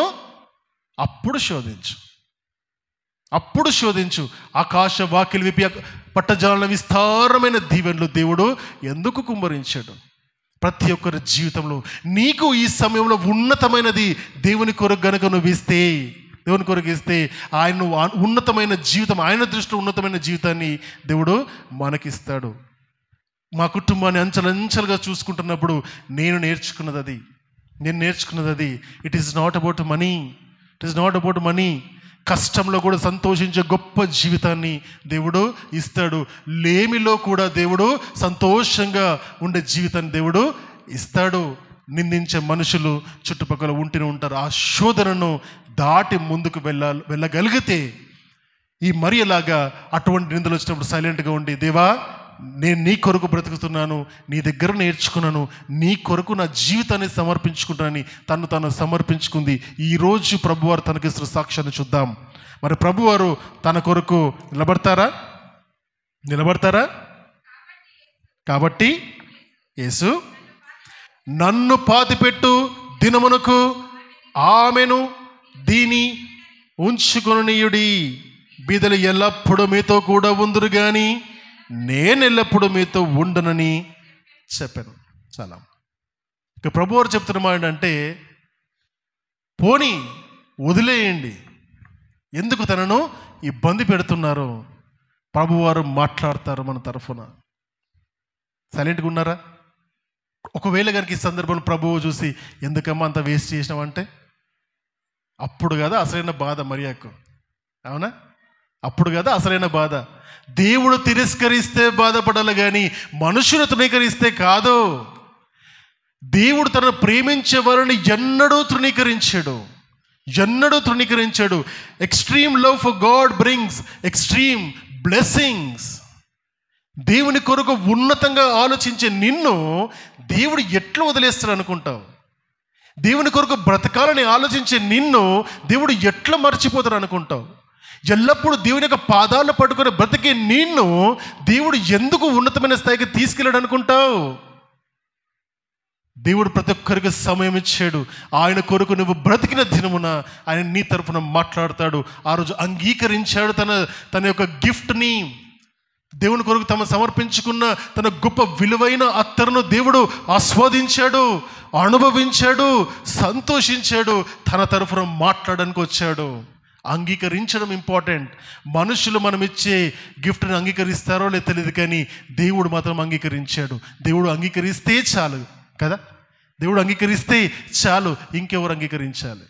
అప్పుడు శోధించు. ఆకాశ వాకిలి విప్పి పట్టజాల విస్తారమైన దీవెనలు దేవుడు ఎందుకు కుమ్మరించాడు? ప్రతి ఒక్కరి జీవితంలో నీకు ఈ సమయంలో ఉన్నతమైనది దేవుని కొరకు గనుక నువ్వు ఇస్తే, దేవుని కొరకు ఇస్తే ఆయన ఉన్నతమైన జీవితం, ఆయన దృష్టిలో ఉన్నతమైన జీవితాన్ని దేవుడు మనకిస్తాడు. మా కుటుంబాన్ని అంచెలంచెలుగా చూసుకుంటున్నప్పుడు నేను నేర్చుకున్నది అది. It is not about money. కష్టంలో కూడా సంతోషించే గొప్ప జీవితాన్ని దేవుడు ఇస్తాడు. లేమిలో కూడా దేవుడు సంతోషంగా ఉండే జీవితాన్ని దేవుడు ఇస్తాడు. నిందించే మనుషులు చుట్టుపక్కల ఉంటూనే ఉంటారు. ఆ శోధనను దాటి ముందుకు వెళ్ళగలిగితే ఈ మరియలాగా అటువంటి నిందలు వచ్చినప్పుడు సైలెంట్గా ఉండి, దేవా నేను నీ కొరకు బ్రతుకుతున్నాను, నీ దగ్గర నేర్చుకున్నాను, నీ కొరకు నా జీవితాన్ని సమర్పించుకుంటానని తను సమర్పించుకుంది. ఈరోజు ప్రభువారు తనకిస్తున్న సాక్ష్యాన్ని చూద్దాం. మరి ప్రభువారు తన కొరకు నిలబడతారా? కాబట్టి యేసు, నన్ను పాతిపెట్టు దినమునకు ఆమెను దీని ఉంచుకొననీయుడి, బీదలు ఎల్లప్పుడూ మీతో కూడా ఉందురు గాని నేను ఎల్లప్పుడూ మీతో ఉండనని చెప్పాను. చాలా ఇక ప్రభువారు చెప్తున్నమాట ఏంటంటే, పోనీ వదిలేయండి, ఎందుకు తనను ఇబ్బంది పెడుతున్నారు? ప్రభువారు మాట్లాడతారు మన తరఫున. సైలెంట్గా ఉన్నారా? ఒకవేళ కనుక ఈ సందర్భంలో ప్రభువు చూసి, ఎందుకమ్మా అంత వేస్ట్ చేసినావంటే, అప్పుడు కదా అసలైన బాధ మరియకు. అవునా? అప్పుడు కదా అసలైన బాధ. దేవుడు తిరస్కరిస్తే బాధపడాలి కానీ మనుషులు తృణీకరిస్తే కాదు. దేవుడు తనను ప్రేమించే వారిని ఎన్నడూ తృణీకరించాడు. Extreme love for God brings extreme blessings. దేవుని కొరకు ఉన్నతంగా ఆలోచించే నిన్ను దేవుడు ఎట్లా వదిలేస్తాడు అనుకుంటావు? దేవుని కొరకు బ్రతకాలని ఆలోచించే నిన్ను దేవుడు ఎట్లా మర్చిపోతాడు అనుకుంటావు? ఎల్లప్పుడూ దేవుని యొక్క పాదాలను పట్టుకుని బ్రతికే నిన్ను దేవుడు ఎందుకు ఉన్నతమైన స్థాయికి తీసుకెళ్ళాడు అనుకుంటావు? దేవుడు ప్రతి ఒక్కరికి సమయం ఇచ్చాడు. ఆయన కొరకు నువ్వు బ్రతికిన దినమున ఆయన నీ తరఫున మాట్లాడతాడు. ఆ రోజు అంగీకరించాడు తన యొక్క గిఫ్ట్ని. దేవుని కొరకు తమ సమర్పించుకున్న తన గొప్ప విలువైన అత్తరును దేవుడు ఆస్వాదించాడు, అనుభవించాడు, సంతోషించాడు. తన తరఫున మాట్లాడడానికి వచ్చాడు. అంగీకరించడం ఇంపార్టెంట్. మనుషులు మనం ఇచ్చే గిఫ్ట్ని అంగీకరిస్తారో లేదో తెలియదు, కానీ దేవుడు మాత్రం అంగీకరించాడు. దేవుడు అంగీకరిస్తే చాలు కదా. దేవుడు అంగీకరిస్తే చాలు, ఇంకెవరు అంగీకరించాలి?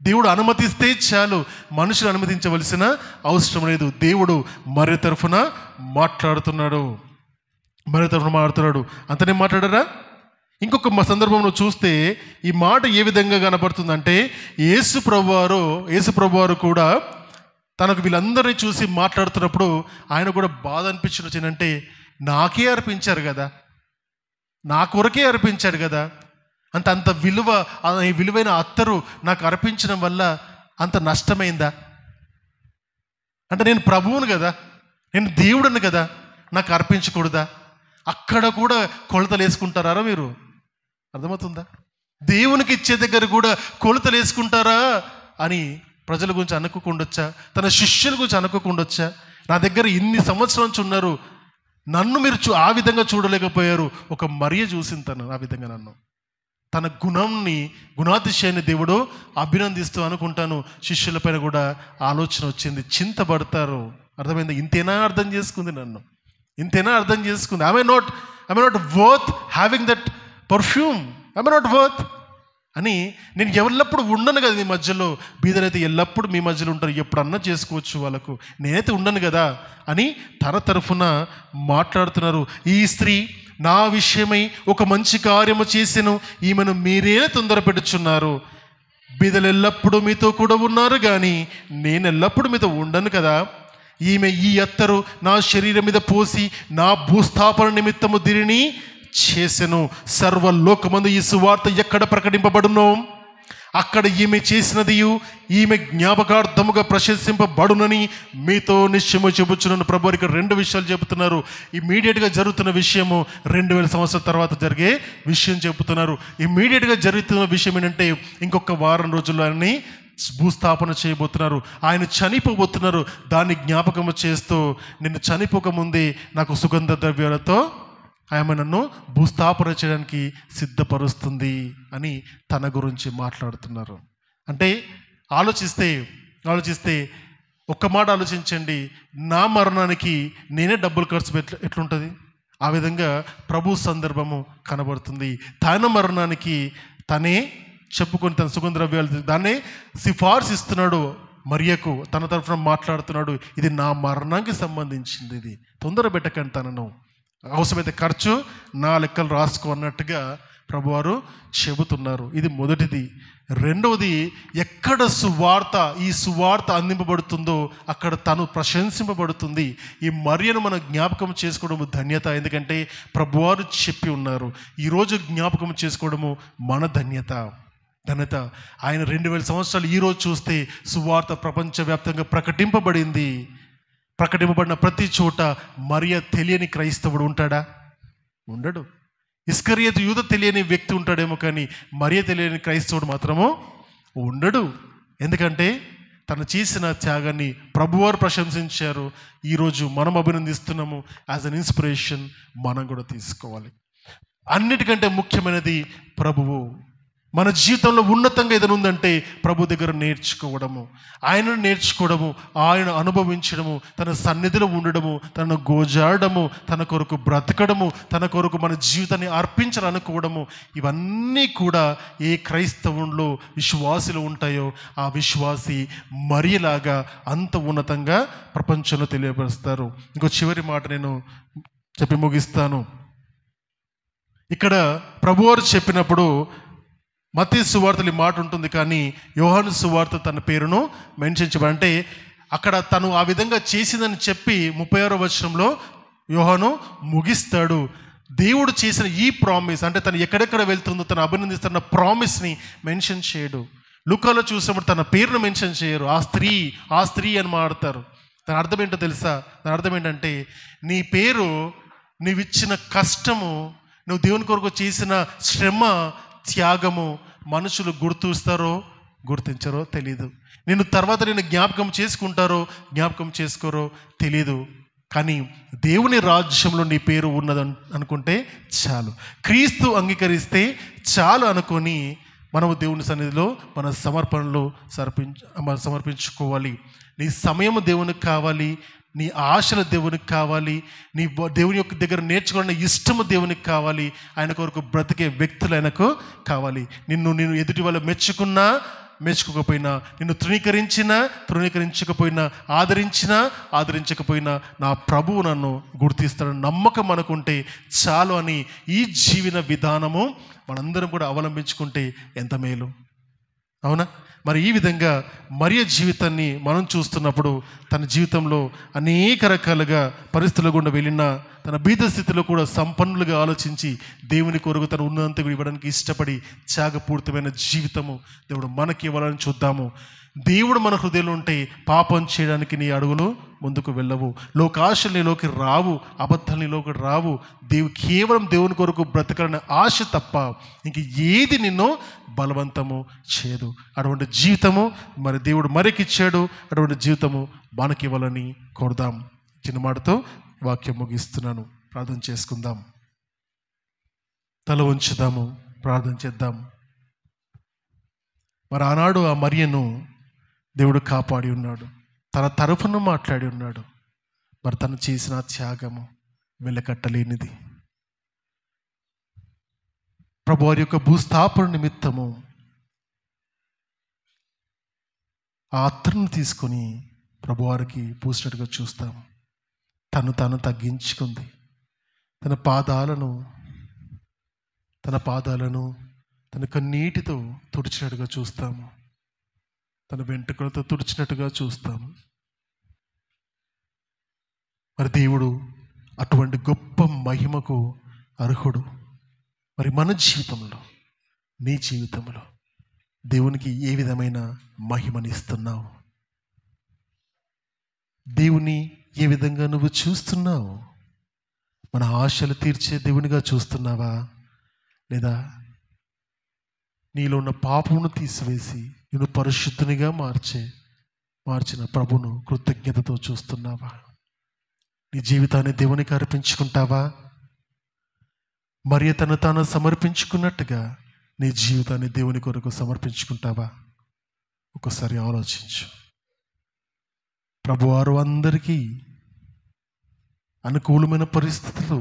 దేవుడు అనుమతిస్తే చాలు, మనుషులు అనుమతించవలసిన అవసరం లేదు. దేవుడు మరి తరఫున మాట్లాడుతున్నాడు. అంతనే మాట్లాడారా? ఇంకొక సందర్భంలో చూస్తే ఈ మాట ఏ విధంగా కనపడుతుందంటే, యేసు ప్రభువారు కూడా తనకు వీళ్ళందరినీ చూసి మాట్లాడుతున్నప్పుడు ఆయన కూడా బాధ అనిపించిన అంటే, నాకే అర్పించారు కదా, నా కొరకే అర్పించాడు కదా, అంత విలువైన అత్తరు నాకు అర్పించడం వల్ల అంత నష్టమైందా? అంటే నేను ప్రభువును కదా, నేను దేవుడిని కదా, నాకు అర్పించకూడదా? అక్కడ కూడా కొలతలు వేసుకుంటారా మీరు? అర్థమవుతుందా? దేవునికి ఇచ్చే దగ్గర కూడా కొలతలు వేసుకుంటారా అని ప్రజల గురించి అనుకోకుండొచ్చా? తన శిష్యుల గురించి అనుకోకుండొచ్చా? నా దగ్గర ఇన్ని సంవత్సరాల నుంచి ఉన్నారు, నన్ను మీరు ఆ విధంగా చూడలేకపోయారు. ఒక మరియ చూసింది తను ఆ విధంగా, నన్ను తన గుణాతిశయాన్ని దేవుడు అభినందిస్తూ అనుకుంటాను. శిష్యుల పైన కూడా ఆలోచన వచ్చింది, చింతపడతారు. అర్థమైంది? ఇంతేనా అర్థం చేసుకుంది నన్ను, ఇంతేనా అర్థం చేసుకుంది. I not worth having that perfume, I not worth అని. నేను ఎల్లప్పుడు ఉండను కదా మీ మధ్యలో, బీదలైతే ఎల్లప్పుడు మీ మధ్యలో ఉంటారు, ఎప్పుడన్నా చేసుకోవచ్చు వాళ్ళకు, నేనైతే ఉండను కదా అని తన తరఫున మాట్లాడుతున్నారు. ఈ స్త్రీ నా విషయమై ఒక మంచి కార్యము చేసెను, ఈమెను మీరే తొందర పెట్టుచున్నారు. బీదలు ఎల్లప్పుడూ మీతో కూడా ఉన్నారు కానీ నేను ఎల్లప్పుడూ మీతో ఉండను కదా. ఈమె ఈ అత్తరు నా శరీరం మీద పోసి నా భూస్థాపన నిమిత్తము దీనిని చేసెను. సర్వలోకమందు ఈ సువార్త ఎక్కడ ప్రకటింపబడునో అక్కడ ఈమె చేసినదియు ఈమె జ్ఞాపకార్థముగా ప్రశంసింపబడునని మీతో నిశ్చయము చెబుచున్నాను. ప్రభు ఇక్కడ 2 విషయాలు చెబుతున్నారు. ఇమీడియట్గా జరుగుతున్న విషయము 2000 సంవత్సరాల తర్వాత జరిగే విషయం చెబుతున్నారు. ఇమీడియట్గా జరుగుతున్న విషయం ఏంటంటే ఇంకొక వారం రోజుల్లో ఆయన్ని భూస్థాపన చేయబోతున్నారు. ఆయన చనిపోబోతున్నారు. దాన్ని జ్ఞాపకము చేస్తూ నిన్ను చనిపోకముందే నాకు సుగంధ ద్రవ్యాలతో ఆమె నన్ను భూస్థాపన చేయడానికి సిద్ధపరుస్తుంది అని తన గురించి మాట్లాడుతున్నారు. అంటే ఆలోచిస్తే ఒక్క మాట ఆలోచించండి. నా మరణానికి నేనే డబ్బులు ఖర్చు ఎట్లుంటుంది? ఆ విధంగా ప్రభు సందర్భము కనబడుతుంది. తన మరణానికి తనే చెప్పుకొని తన సుగంధ ద్రవ్యాలు దాన్నే సిఫార్సు ఇస్తున్నాడు. మరియకు తన తరఫున మాట్లాడుతున్నాడు. ఇది నా మరణానికి సంబంధించింది, ఇది తొందర పెట్టకండి, తనను అవసరమైతే ఖర్చు నా లెక్కలు రాసుకో అన్నట్టుగా ప్రభువారు చెబుతున్నారు. ఇది మొదటిది. రెండవది, ఎక్కడ ఈ సువార్త అందింపబడుతుందో అక్కడ తను ప్రశంసింపబడుతుంది. ఈ మరియను మనం జ్ఞాపకం చేసుకోవడము ధన్యత. ఎందుకంటే ప్రభువారు చెప్పి ఉన్నారు. ఈరోజు జ్ఞాపకం చేసుకోవడము మన ధన్యత. ఆయన 2000 సంవత్సరాలు ఈరోజు చూస్తే సువార్త ప్రపంచవ్యాప్తంగా ప్రకటింపబడిన ప్రతి చోట మరియ తెలియని క్రైస్తవుడు ఉంటాడా? ఉండడు. ఇస్కరియోతు యూదా తెలియని వ్యక్తి ఉంటాడేమో, కానీ మరియ తెలియని క్రైస్తవుడు మాత్రము ఉండడు. ఎందుకంటే తను చేసిన త్యాగాన్ని ప్రభువారు ప్రశంసించారు. ఈరోజు మనం అభినందిస్తున్నాము. యాజ్ అన్ ఇన్స్పిరేషన్ మనం కూడా తీసుకోవాలి. అన్నిటికంటే ముఖ్యమైనది ప్రభువు. మన జీవితంలో ఉన్నతంగా ఏదైనా ఉందంటే ప్రభు దగ్గర నేర్చుకోవడము, ఆయనను నేర్చుకోవడము, ఆయన అనుభవించడము, తన సన్నిధిలో ఉండడము, తనను గోజాడము, తన కొరకు బ్రతకడము, తన కొరకు మన జీవితాన్ని అర్పించాలనుకోవడము, ఇవన్నీ కూడా ఏ క్రైస్తవంలో విశ్వాసులు ఉంటాయో ఆ విశ్వాసి మరియలాగా అంత ఉన్నతంగా ప్రపంచంలో తెలియపరుస్తారు. ఇంకో చివరి మాట నేను చెప్పి ముగిస్తాను. ఇక్కడ ప్రభువారు చెప్పినప్పుడు మత్తయి సువార్తలో మాట ఉంటుంది, కానీ యోహాను సువార్త తన పేరును మెన్షన్ చేయబడి, అంటే అక్కడ తను ఆ విధంగా చేసిందని చెప్పి 36వ వచనంలో యోహాను ముగిస్తాడు. దేవుడు చేసిన ఈ ప్రామిస్, అంటే తను ఎక్కడెక్కడ వెళ్తుందో తను అభినందిస్తున్న ప్రామిస్ని మెన్షన్ చేయడు. లూకాలో చూసినప్పుడు తన పేరును మెన్షన్ చేయరు. ఆ స్త్రీ అని మాట్లాడతారు. దాని అర్థం ఏంటో తెలుసా? దాని అర్థం ఏంటంటే నీ పేరు, నీవిచ్చిన కష్టము, నువ్వు దేవుని కొరకు చేసిన శ్రమ, త్యాగము మనుషులు గుర్తించారో తెలీదు. నేను తర్వాత నేను జ్ఞాపకం చేసుకుంటారో జ్ఞాపకం చేసుకోరో తెలీదు. కానీ దేవుని రాజ్యంలో నీ పేరు ఉన్నది అనుకుంటే చాలు, క్రీస్తు అంగీకరిస్తే చాలు అనుకొని మనము దేవుని సన్నిధిలో మన సమర్పణలు సమర్పించుకోవాలి. నీ సమయము దేవునికి కావాలి, నీ ఆశలు దేవునికి కావాలి, నీ దేవుని యొక్క దగ్గర నేర్చుకున్న ఇష్టము దేవునికి కావాలి, ఆయన కొరకు బ్రతికే వ్యక్తులు ఆయనకు కావాలి. నేను ఎదుటి వాళ్ళు మెచ్చుకోకపోయినా, నిన్ను తృణీకరించకపోయినా, ఆదరించకపోయినా నా ప్రభువు నన్ను గుర్తిస్తాడని నమ్మకం అనుకుంటే చాలు అని ఈ జీవన విధానము మనందరం కూడా అవలంబించుకుంటే ఎంత మేలు. అవునా? మరి ఈ విధంగా మరియ జీవితాన్ని మనం చూస్తున్నప్పుడు తన జీవితంలో అనేక రకాలుగా పరిస్థితుల గుండా వెళ్ళిన తన బీద స్థితిలో కూడా సంపన్నులుగా ఆలోచించి దేవుని కొరకు తన ఉన్నతంగా ఇవ్వడానికి ఇష్టపడి త్యాగపూరితమైన జీవితము దేవుడు మనకి ఇవ్వాలని చూద్దాము. దేవుడు మన హృదయంలో ఉంటే పాపం చేయడానికి నీ అడుగులు ముందుకు వెళ్ళవు, లోకాశలు నీలోకి రావు, అబద్ధాలు నీలోకి రావు. కేవలం దేవుని కొరకు బ్రతకాలనే ఆశ తప్ప ఇంక ఏది నిన్ను బలవంతము చేయదు. అటువంటి జీవితము మరి దేవుడు మరికిచ్చాడు. అటువంటి జీవితము మనకి ఇవ్వాలని కోరుదాం. చిన్న మాటతో వాక్యం ముగిస్తున్నాను. ప్రార్థన చేసుకుందాం. తల ఉంచుదాము, ప్రార్థన చేద్దాం. మరి ఆనాడు ఆ మరియను దేవుడు కాపాడి ఉన్నాడు, తన తరఫున మాట్లాడి ఉన్నాడు. మరి తను చేసిన త్యాగము వెలకట్టలేనిది. ప్రభువారి యొక్క భూస్థాపన నిమిత్తము ఆ అత్తరును తీసుకొని ప్రభువారికి పూసినట్టుగా చూస్తాము. తను తగ్గించుకుంది. తన పాదాలను తన కన్నీటితో తుడిచినట్టుగా చూస్తాము. తన వెంట్రుకలతో తుడిచినట్టుగా చూస్తాము. మరి దేవుడు అటువంటి గొప్ప మహిమకు అర్హుడు. మరి మన జీవితంలో, నీ జీవితంలో దేవునికి ఏ విధమైన మహిమనిస్తున్నావు? దేవుని ఏ విధంగా నువ్వు చూస్తున్నావు? మన ఆశలు తీర్చే దేవునిగా చూస్తున్నావా? లేదా నీలో ఉన్న పాపమును తీసివేసి నిన్ను పరిశుద్ధునిగా మార్చిన ప్రభును కృతజ్ఞతతో చూస్తున్నావా? నీ జీవితాన్ని దేవునికి అర్పించుకుంటావా? మరియ తను తాను సమర్పించుకున్నట్టుగా నీ జీవితాన్ని దేవుని కొరకు సమర్పించుకుంటావా? ఒకసారి ఆలోచించు. ప్రభువారు అందరికీ అనుకూలమైన పరిస్థితులు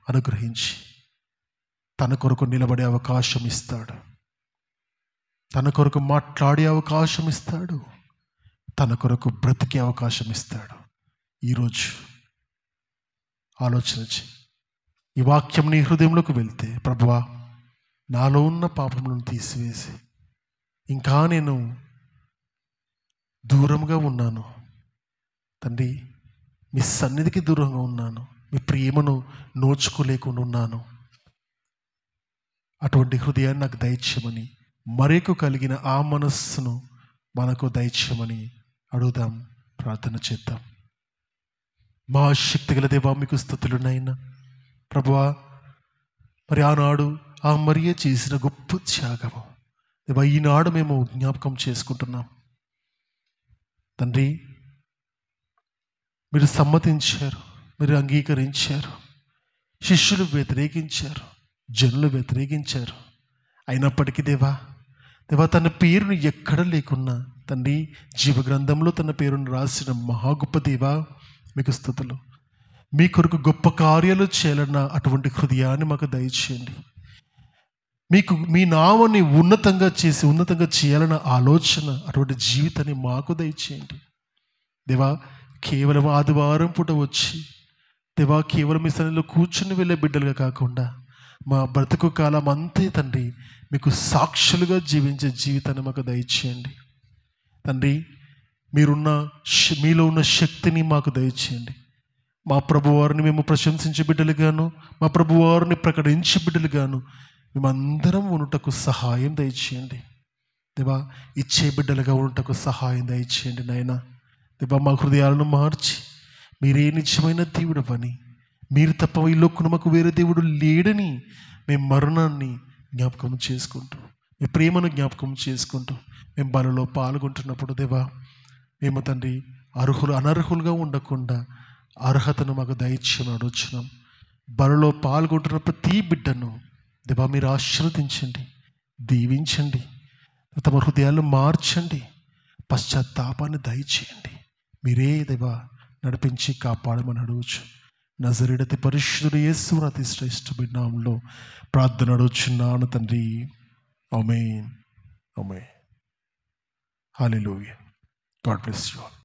అనుగ్రహించి తన కొరకు నిలబడే అవకాశం ఇస్తాడు, తన కొరకు మాట్లాడే అవకాశం ఇస్తాడు, తన కొరకు బ్రతికే అవకాశం ఇస్తాడు. ఈరోజు ఆలోచన చేయి. ఈ వాక్యం నీ హృదయంలోకి వెళ్తే, ప్రభువా నాలో ఉన్న పాపములను తీసివేసి, ఇంకా నేను దూరంగా ఉన్నాను తండ్రి, మీ సన్నిధికి దూరంగా ఉన్నాను, మీ ప్రేమను నోచుకోలేకుండా ఉన్నాను, అటువంటి హృదయాన్ని నాకు దయచేయమని, మరేకు కలిగిన ఆ మనస్సును మనకు దయచేయమని అడుగుదాం, ప్రార్థన చేద్దాం. మా శక్తిగల దేవా, మీకు స్తుతులున్నాయినా ప్రభువా. మరి ఆనాడు ఆ మరియ చేసిన గొప్ప త్యాగము దేవా ఈనాడు మేము జ్ఞాపకం చేసుకుంటున్నాం తండ్రి. మీరు సమ్మతించారు, మీరు అంగీకరించారు. శిష్యులు వ్యతిరేకించారు, జనులు వ్యతిరేకించారు. అయినప్పటికీ దేవా తన పేరును ఎక్కడ లేకున్నా తండ్రి జీవగ్రంథంలో తన పేరును రాసిన మహా గొప్ప దేవా, మీకు స్తుతులు. మీ కొరకు గొప్ప కార్యాలు చేయాలన్న అటువంటి హృదయాన్ని మాకు దయచేయండి. మీ నామాన్ని ఉన్నతంగా చేయాలన్న ఆలోచన, అటువంటి జీవితాన్ని మాకు దయచేయండి దేవా. కేవలం ఆదివారం పూట వచ్చి దేవా కేవలం మీ సన్నిధిలో కూర్చుని వెళ్ళే బిడ్డలుగా కాకుండా మా బ్రతుకు కాలం అంతే తండ్రి మీకు సాక్షులుగా జీవించే జీవితాన్ని మాకు దయచేయండి తండ్రి. మీలో ఉన్న శక్తిని మాకు దయచేయండి. మా ప్రభువారిని మేము ప్రశంసించే బిడ్డలుగాను, మా ప్రభువారిని ప్రకటించే బిడ్డలుగాను మేమందరం ఉండుటకు సహాయం దయచేయండి దేవా. ఇచ్చే బిడ్డలుగా ఉండుటకు సహాయం దయచేయండి నాయనా దేవా. మా హృదయాలను మార్చి మీరే నిజమైన దేవుడు అని, మీరు తప్ప ఈ లోకంలో మాకు వేరే దేవుడు లేడని మేము మరణాన్ని జ్ఞాపకం చేసుకుంటూ, మీ ప్రేమను జ్ఞాపకం చేసుకుంటూ మేము బలలో పాల్గొంటున్నప్పుడు దేవా, మేము తండ్రి అనర్హులుగా ఉండకుండా అర్హతను మాకు దయచేయమని అడుగుచున్నాం. బలలో పాల్గొంటున్న ప్రతి బిడ్డను దేవా మీరు ఆశీర్వదించండి, దీవించండి, తమ హృదయాలు మార్చండి, పశ్చాత్తాపాన్ని దయచేయండి. మీరే దేవా నడిపించి కాపాడమని అడుగుచు నజరేయుడైన పరిశుద్ధుడు యేసు అతి శ్రేష్ఠమైన నామములో ప్రార్థన అడుగుచున్నాను తండ్రి. ఆమేన్. ఆమేన్. హల్లెలూయా. God bless you all.